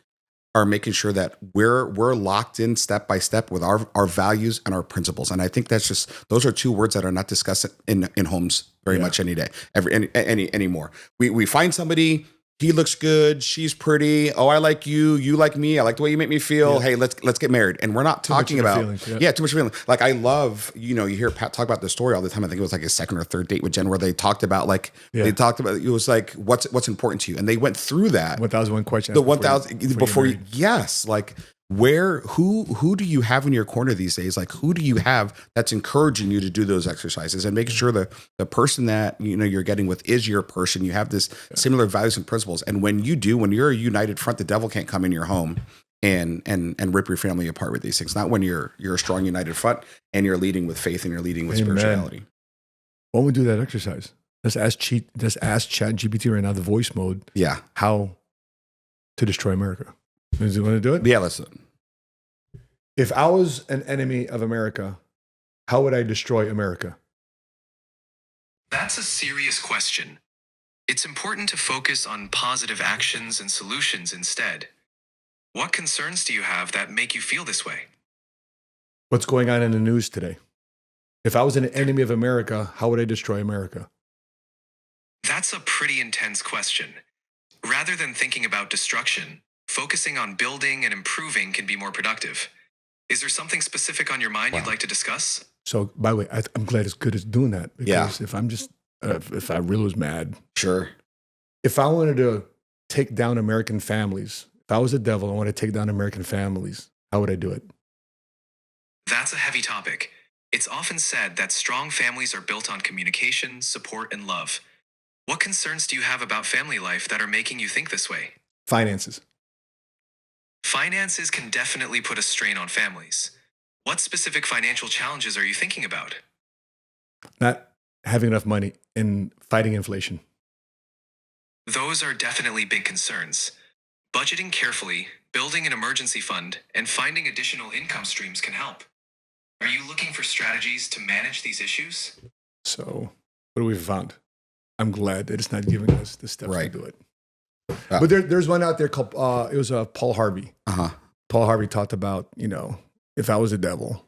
are making sure that we're locked in step by step with our values and our principles. And I think those are two words that are not discussed in homes very much anymore. We find somebody, he looks good, she's pretty. Oh, I like you, you like me. I like the way you make me feel. Hey, let's get married. And we're not talking about too much feelings. Like, I love, you hear Pat talk about this story all the time. I think it was like his second or third date with Jen, where they talked about it was like, what's important to you, and they went through that 1,001 questions. The 1,000 before you, yes, like. Who do you have in your corner these days? Like, who do you have that's encouraging you to do those exercises, and making sure the person that you're getting with is your person. You have this similar values and principles. And when you're a united front, the devil can't come in your home and rip your family apart with these things. Not when you're a strong united front and you're leading with faith and you're leading with spirituality. Why don't we do that exercise? Let's ask ChatGPT right now, the voice mode. Yeah. How to destroy America. Do you want to do it? Yeah, let's do it. If I was an enemy of America, how would I destroy America? That's a serious question. It's important to focus on positive actions and solutions instead. What concerns do you have that make you feel this way? What's going on in the news today? If I was an enemy of America, how would I destroy America? That's a pretty intense question. Rather than thinking about destruction, focusing on building and improving can be more productive. Is there something specific on your mind you'd like to discuss? So, by the way, I'm glad it's good at doing that. Because if I'm just, if I really was mad. Sure. If I wanted to take down American families, if I was the devil, I want to take down American families, how would I do it? That's a heavy topic. It's often said that strong families are built on communication, support, and love. What concerns do you have about family life that are making you think this way? Finances. Finances can definitely put a strain on families. What specific financial challenges are you thinking about? Not having enough money and fighting inflation. Those are definitely big concerns. Budgeting carefully, building an emergency fund, and finding additional income streams can help. Are you looking for strategies to manage these issues? So, what do we found? I'm glad that it's not giving us the steps to do it. But there's one out there called, it was Paul Harvey. Paul Harvey talked about, if I was a devil,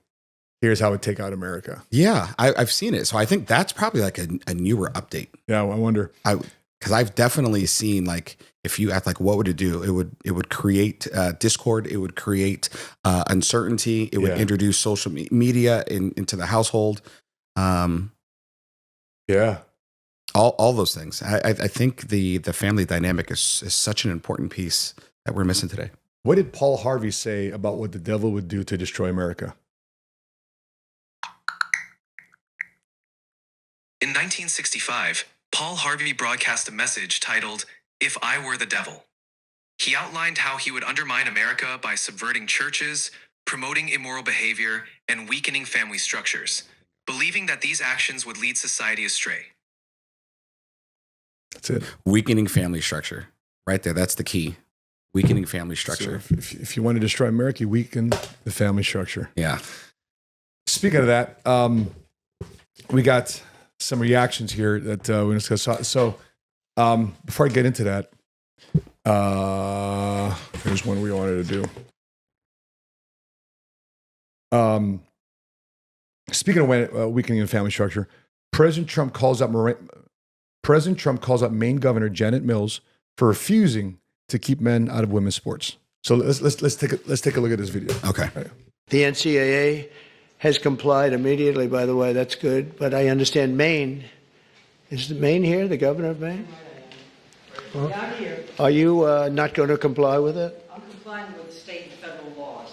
here's how I would take out America. Yeah, I've seen it. So I think that's probably like a newer update. Yeah, I wonder. Because I've definitely seen, like, if you act like, what would it do? It would create discord. It would create uncertainty. It would introduce social media into the household. All those things. I think the family dynamic is such an important piece that we're missing today. What did Paul Harvey say about what the devil would do to destroy America? In 1965, Paul Harvey broadcast a message titled, "If I Were the Devil." He outlined how he would undermine America by subverting churches, promoting immoral behavior, and weakening family structures, believing that these actions would lead society astray. That's it. Weakening family structure. Right there. That's the key. Weakening family structure. So if you want to destroy America, you weaken the family structure. Yeah. Speaking of that, we got some reactions here that we're going to discuss. So before I get into that, here's one we wanted to do. Speaking of weakening the family structure, President Trump calls out Maine Governor Janet Mills for refusing to keep men out of women's sports. So let's take a look at this video. Okay. Right. The NCAA has complied immediately, by the way. That's good. But I understand Maine. Is Maine here, the governor of Maine? Well, not here. Are you not going to comply with it? I'm complying with state and federal laws.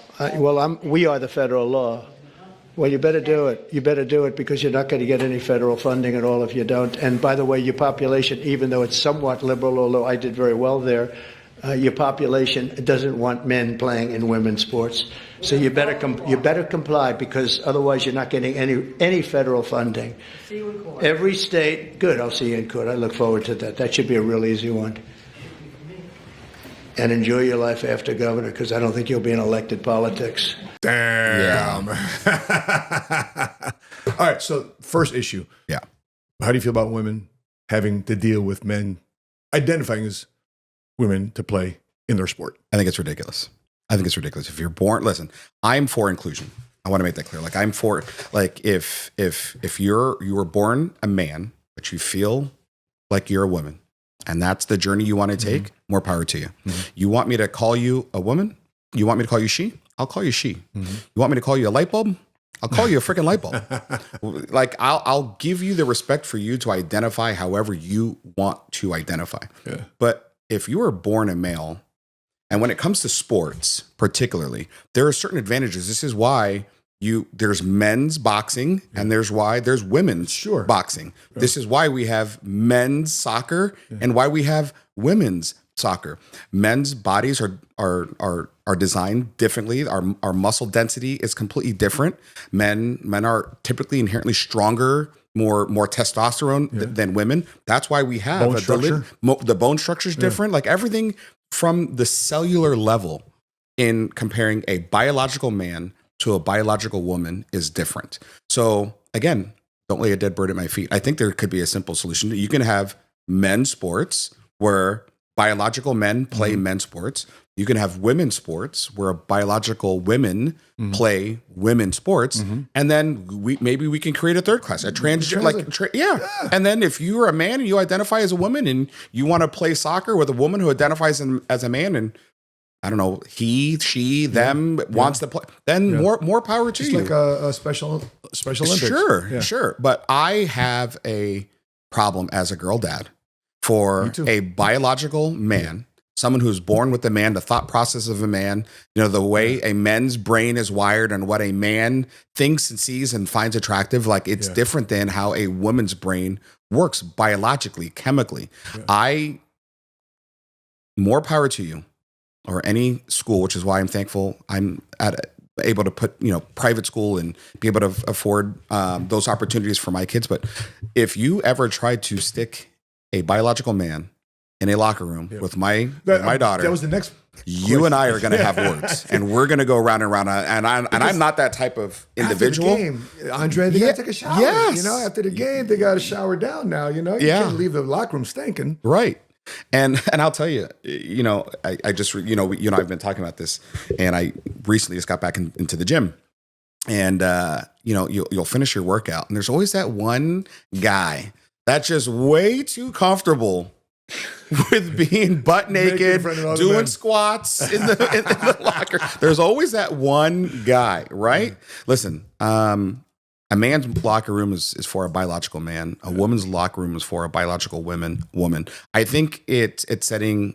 We are the federal law. Well, you better do it. You better do it because you're not going to get any federal funding at all if you don't. And by the way, your population, even though it's somewhat liberal, although I did very well there, your population doesn't want men playing in women's sports. So you better comply because otherwise you're not getting any federal funding. See you in court. Every state, good. I'll see you in court. I look forward to that. That should be a real easy one. and enjoy your life after governor, because I don't think you'll be in elected politics. Damn. All right. So first issue. Yeah. How do you feel about women having to deal with men identifying as women to play in their sport? I think it's ridiculous. I think it's ridiculous. If you're born, listen, I'm for inclusion. I want to make that clear. Like I'm for, like, if you were born a man, but you feel like you're a woman, and that's the journey you want to take, more power to you. You want me to call you a woman? You want me to call you she? I'll call you she. You want me to call you a light bulb? I'll call you a freaking light bulb. Like I'll give you the respect for you to identify however you want to identify. Yeah. But if you were born a male, and when it comes to sports, particularly, there are certain advantages. This is why there's men's boxing and there's women's boxing. Sure. This is why we have men's soccer and why we have women's soccer. Men's bodies are designed differently. Our muscle density is completely different. Men are typically inherently stronger, more testosterone than women. That's why we have bone structure. The bone structure is different. Like everything from the cellular level in comparing a biological man to a biological woman is different. So again, don't lay a dead bird at my feet. I think there could be a simple solution. You can have men's sports where biological men play men's sports. You can have women's sports where biological women play women's sports. And then maybe we can create a third class, a transgender, And then if you're a man and you identify as a woman and you want to play soccer with a woman who identifies as a man and I don't know, he, she, them wants to play, then more power to Just you. like a special Olympics. Sure. But I have a problem as a girl dad for a biological man, someone who's born with a man, the thought process of a man, the way a man's brain is wired and what a man thinks and sees and finds attractive. Like it's different than how a woman's brain works biologically, chemically. More power to you. Or any school, which is why I'm thankful I'm able to put, private school and be able to afford those opportunities for my kids. But if you ever tried to stick a biological man in a locker room with my daughter, that was the next. You and I are going to have words, and we're going to go round and round. And I'm not that type of individual. After the game, Andre, they got to take a shower. Yes. After the game, they got to shower down now. You can't leave the locker room stinking. Right. And I'll tell you, I just, I've been talking about this, and I recently just got back into the gym, and you'll finish your workout, and there's always that one guy that's just way too comfortable with being butt naked, doing squats in the locker. There's always that one guy, right? Listen, a man's locker room is for a biological man. A woman's locker room is for a biological woman. I think it's setting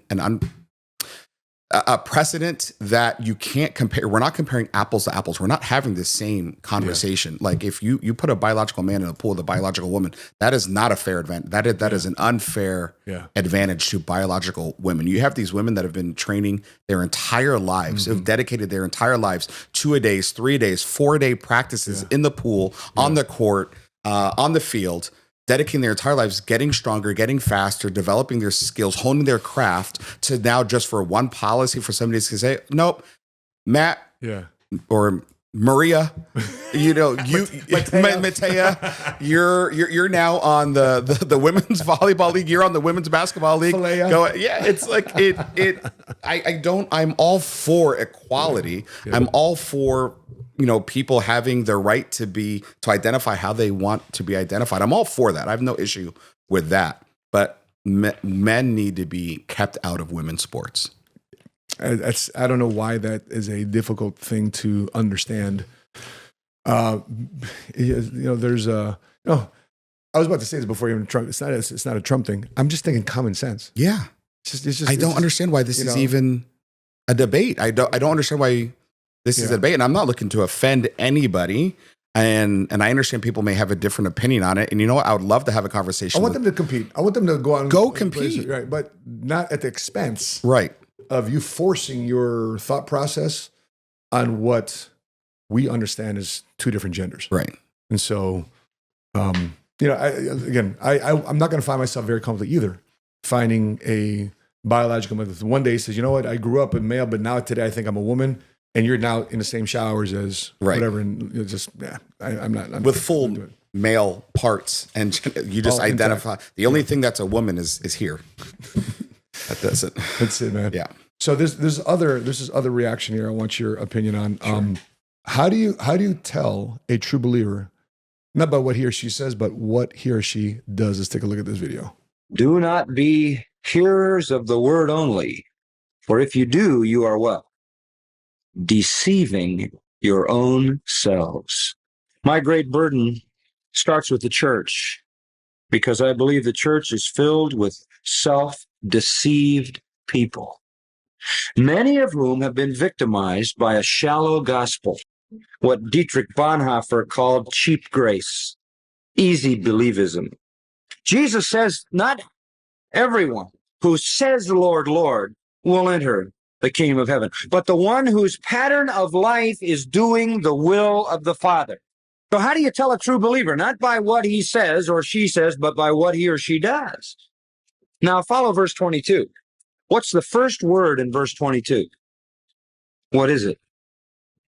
a precedent that you can't compare. We're not comparing apples to apples. We're not having the same conversation. Yeah. Like if you put a biological man in a pool with a biological woman, that is not a fair advantage. That is an unfair advantage to biological women. You have these women that have been training their entire lives, have dedicated their entire lives 2-a-days, 3-a-days, 4-day practices in the pool, on the court, on the field, dedicating their entire lives, getting stronger, getting faster, developing their skills, honing their craft to now just for one policy for somebody to say, nope, Matt or Maria, Matea, you're now on the women's volleyball league. You're on the women's basketball league. It's like I'm all for equality. Yeah. I'm all for people having the right to identify how they want to be identified. I'm all for that. I have no issue with that. But men need to be kept out of women's sports. I don't know why that is a difficult thing to understand. I was about to say this before even Trump. It's not a Trump thing. I'm just thinking common sense. Yeah. I don't understand why this is even a debate. I don't understand why this is a debate, and I'm not looking to offend anybody. And I understand people may have a different opinion on it. And you know what? I would love to have a conversation. I want them to compete. I want them to go out and compete. Right, but not at the expense of you forcing your thought process on what we understand as two different genders. Right. And so, I'm not going to find myself very comfortable either finding a biological mother. One day he says, you know what? I grew up a male, but now today I think I'm a woman. And you're now in the same showers as whatever. And it's just, I'm not. With full male parts. And you just identify. Intact. The only thing that's a woman is here. That does it. That's it, man. Yeah. So there's this other reaction here I want your opinion on. Sure. How do you tell a true believer, not about what he or she says, but what he or she does? Let's take a look at this video. Do not be hearers of the word only, for if you do, you are what? Deceiving your own selves. My great burden starts with the church, because I believe the church is filled with self-deceived people, many of whom have been victimized by a shallow gospel, what Dietrich Bonhoeffer called cheap grace, easy believism. Jesus says not everyone who says, Lord, Lord, will enter the kingdom of heaven, but the one whose pattern of life is doing the will of the Father. So how do you tell a true believer? Not by what he says or she says, but by what he or she does. Now follow verse 22. What's the first word in verse 22? What is it?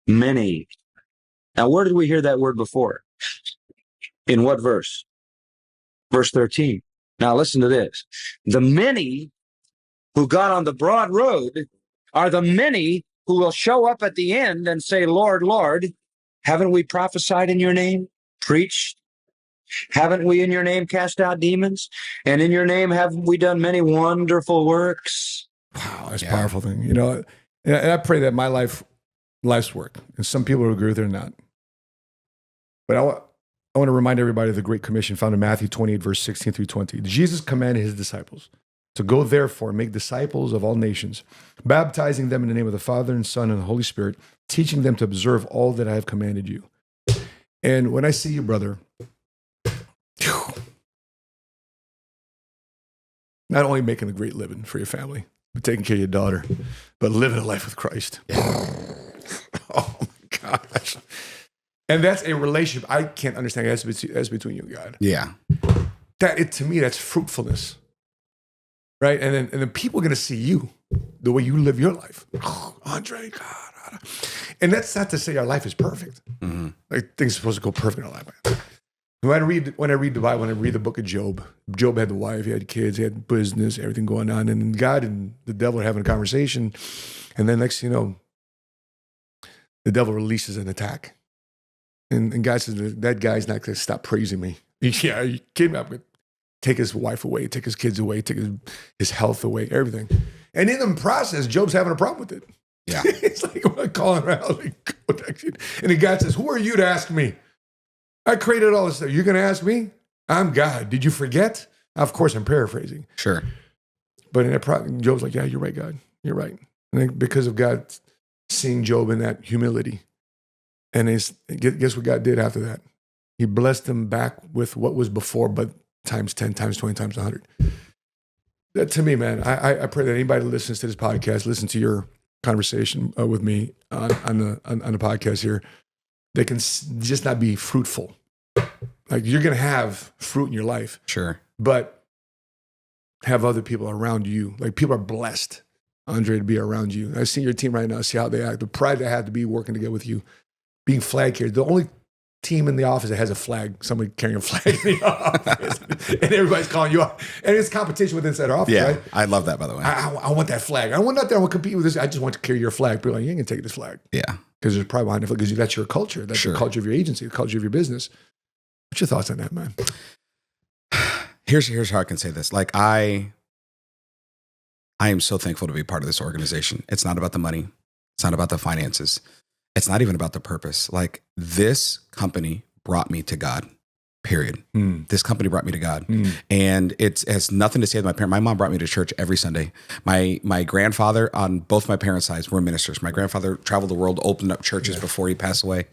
Many. Now where did we hear that word before? In what verse? Verse 13. Now listen to this. The many who got on the broad road are the many who will show up at the end and say, Lord, Lord, haven't we prophesied in your name, preached? Haven't we in your name cast out demons? And in your name haven't we done many wonderful works? Wow, that's a powerful thing. You know, and I pray that my life's work, and some people will agree with it or not. But I want to remind everybody of the Great Commission found in Matthew 28, verse 16 through 20. Jesus commanded his disciples to go, therefore, make disciples of all nations, baptizing them in the name of the Father and Son and the Holy Spirit, teaching them to observe all that I have commanded you. And when I see you, brother, not only making a great living for your family, but taking care of your daughter, but living a life with Christ. Oh, my gosh. And that's a relationship I can't understand. That's between you and God. Yeah. To me, that's fruitfulness. Right? And then people are going to see you, the way you live your life. Oh, Andre, God. And that's not to say our life is perfect. Mm-hmm. Like things are supposed to go perfect in our life. When I read the Bible, when I read the book of Job, Job had the wife, he had kids, he had business, everything going on. And God and the devil are having a conversation. And then next thing you know, the devil releases an attack. And God says, that guy's not going to stop praising me. Yeah, are you kidding me? I'm going to take his wife away, take his kids away, take his health away, everything. And in the process, Job's having a problem with it. Yeah. It's like, I'm calling around. And the God says, who are you to ask me? I created all this stuff. You're going to ask me? I'm God. Did you forget? Of course, I'm paraphrasing. Sure. But in that Job's like, yeah, you're right, God. You're right. And then because of God seeing Job in that humility. And guess what God did after that? He blessed him back with what was before, but times 10, times 20, times 100. That to me, man, I pray that anybody that listens to this podcast, listen to your conversation with me on the podcast here, they can just not be fruitful. Like you're going to have fruit in your life. Sure. But have other people around you. Like people are blessed, Andre, to be around you. I see your team right now, see how they act. The pride they have to be working together with you, being flag carriers. The only team in the office that has a flag, somebody carrying a flag in the office, and everybody's calling you up. And it's competition within that office, yeah, right? I love that, by the way. I want that flag. I want not that I want to compete with this. I just want to carry your flag. People are like, you ain't going to take this flag. Yeah. Because there's pride behind it, because that's your culture. That's the culture of your agency, the culture of your business. What's your thoughts on that, man? Here's how I can say this. Like I am so thankful to be part of this organization. It's not about the money. It's not about the finances. It's not even about the purpose. Like this company brought me to God, period. This company brought me to God. And it has nothing to say with my parent. My mom brought me to church every Sunday. My grandfather on both my parents' sides were ministers. My grandfather traveled the world, opened up churches before he passed away,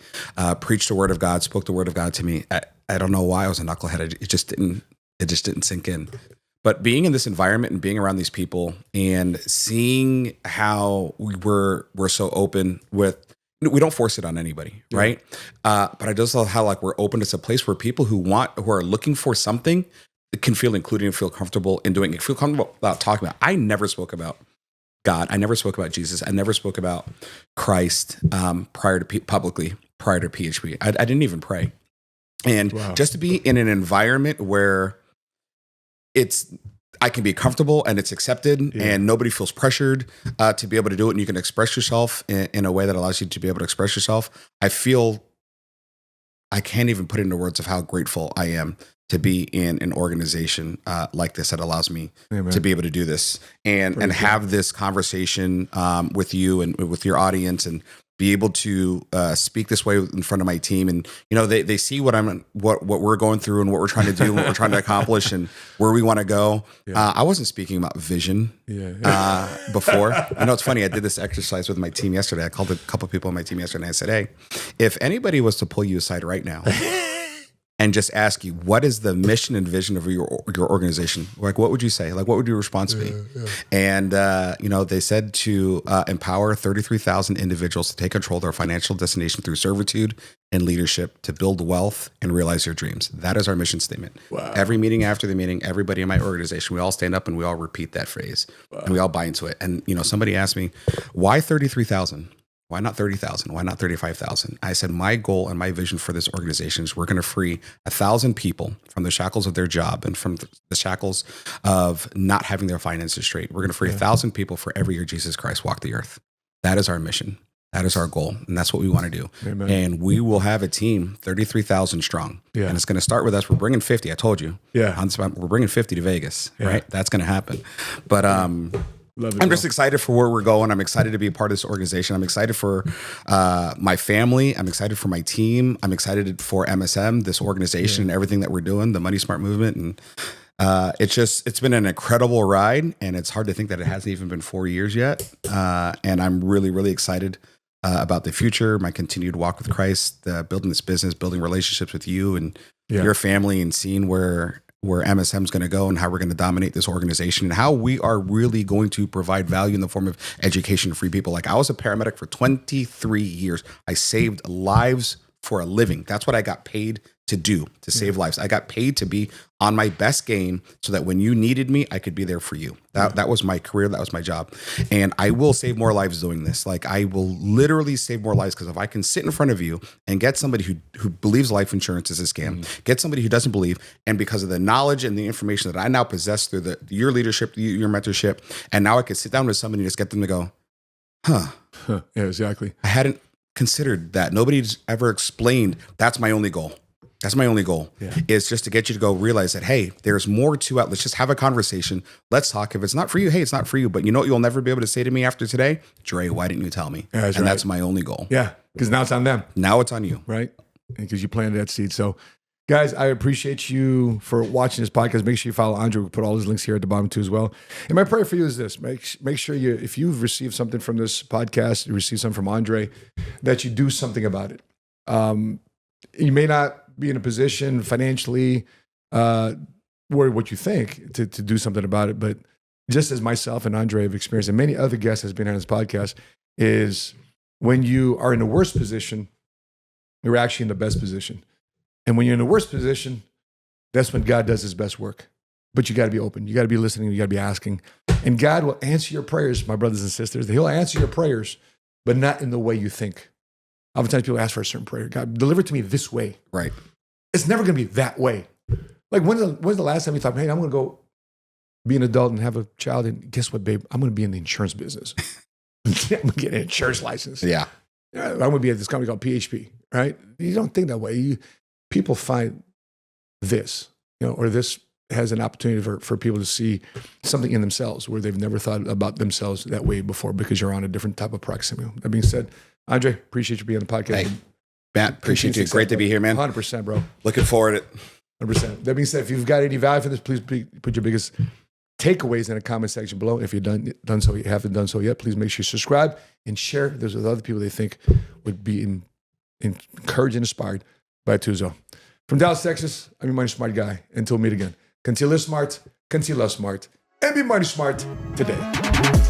preached the word of God, spoke the word of God to me. I don't know why I was a knucklehead. It just didn't sink in. But being in this environment and being around these people and seeing how we're so open with, we don't force it on anybody, right? But I just love how like we're open to a place where people who are looking for something, can feel included and feel comfortable in doing it, feel comfortable about talking about. I never spoke about God. I never spoke about Jesus. I never spoke about Christ publicly prior to PHP. I didn't even pray. And just to be in an environment where I can be comfortable and it's accepted and nobody feels pressured to be able to do it, and you can express yourself in a way that allows you to be able to express yourself. I can't even put into words of how grateful I am to be in an organization like this that allows me to be able to do this and have this conversation with you and with your audience, and be able to speak this way in front of my team. And, they see what we're going through and what we're trying to do and what we're trying to accomplish and where we want to go. I wasn't speaking about vision before. It's funny. I did this exercise with my team yesterday. I called a couple of people on my team yesterday and I said, hey, if anybody was to pull you aside right now and just ask you, what is the mission and vision of your organization? Like, what would you say? Like, what would your response be? And, they said to empower 33,000 individuals to take control of their financial destination through servitude and leadership to build wealth and realize their dreams. That is our mission statement. Wow. Every meeting after the meeting, everybody in my organization, we all stand up and we all repeat that phrase and we all buy into it. And, somebody asked me, why 33,000? Why not 30,000? Why not 35,000? I said, my goal and my vision for this organization is we're going to free 1,000 people from the shackles of their job and from the shackles of not having their finances straight. We're going to free 1,000 people for every year Jesus Christ walked the earth. That is our mission. That is our goal. And that's what we want to do. Amen. And we will have a team 33,000 strong. Yeah. And it's going to start with us. We're bringing 50. I told you. Yeah. We're bringing 50 to Vegas, right? That's going to happen. But, I'm just excited for where we're going. I'm excited to be a part of this organization. I'm excited for my family. I'm excited for my team. I'm excited for MSM, this organization, and everything that we're doing, the Money Smart movement. And it's been an incredible ride. And it's hard to think that it hasn't even been 4 years yet. And I'm really, really excited about the future, my continued walk with Christ, building this business, building relationships with you and your family, and seeing where MSM is going to go and how we're going to dominate this organization and how we are really going to provide value in the form of education to free people. Like, I was a paramedic for 23 years. I saved lives for a living. That's what I got paid to do, to save lives. I got paid to be on my best game so that when you needed me, I could be there for you. That was my career. That was my job. And I will save more lives doing this. Like, I will literally save more lives, because if I can sit in front of you and get somebody who believes life insurance is a scam, get somebody who doesn't believe, and because of the knowledge and the information that I now possess through your leadership, your mentorship, and now I could sit down with somebody and just get them to go, huh. Yeah, exactly. I hadn't considered that. Nobody's ever explained that's my only goal. That's my only goal, is just to get you to go realize that, hey, there's more to it. Let's just have a conversation. Let's talk. If it's not for you, hey, it's not for you. But you know what you'll never be able to say to me after today? Dre, why didn't you tell me? Yeah, that's my only goal. Yeah, because now it's on them. Now it's on you. Right? Because you planted that seed. So, guys, I appreciate you for watching this podcast. Make sure you follow Andre. We'll put all his links here at the bottom too as well. And my prayer for you is this. Make sure if you've received something from this podcast, you received something from Andre, that you do something about it. You may not be in a position financially where what you think to do something about it. But just as myself and Andre have experienced, and many other guests has been on this podcast, is when you are in the worst position, you're actually in the best position. And when you're in the worst position, that's when God does his best work. But you got to be open. You got to be listening. You got to be asking. And God will answer your prayers, my brothers and sisters. He'll answer your prayers, but not in the way you think. Oftentimes people ask for a certain prayer. God, deliver it to me this way. Right. It's never going to be that way. Like, when's the last time you thought, hey, I'm going to go be an adult and have a child, and guess what, babe? I'm going to be in the insurance business. I'm going to get an insurance license. Yeah. I'm going to be at this company called PHP, right? You don't think that way. People find this, or this has an opportunity for people to see something in themselves where they've never thought about themselves that way before, because you're on a different type of proximity. That being said, Andre, appreciate you being on the podcast. Hey, Matt, appreciate you. Great to be here, man. 100%, bro. Looking forward to it. 100%. That being said, if you've got any value for this, please put your biggest takeaways in the comment section below. If you've haven't done so yet, please make sure you subscribe and share this with other people they think would be encouraged and inspired by Tuzo. From Dallas, Texas, I'm your money smart guy. Until we meet again, continue to live smart, continue to love smart, and be money smart today.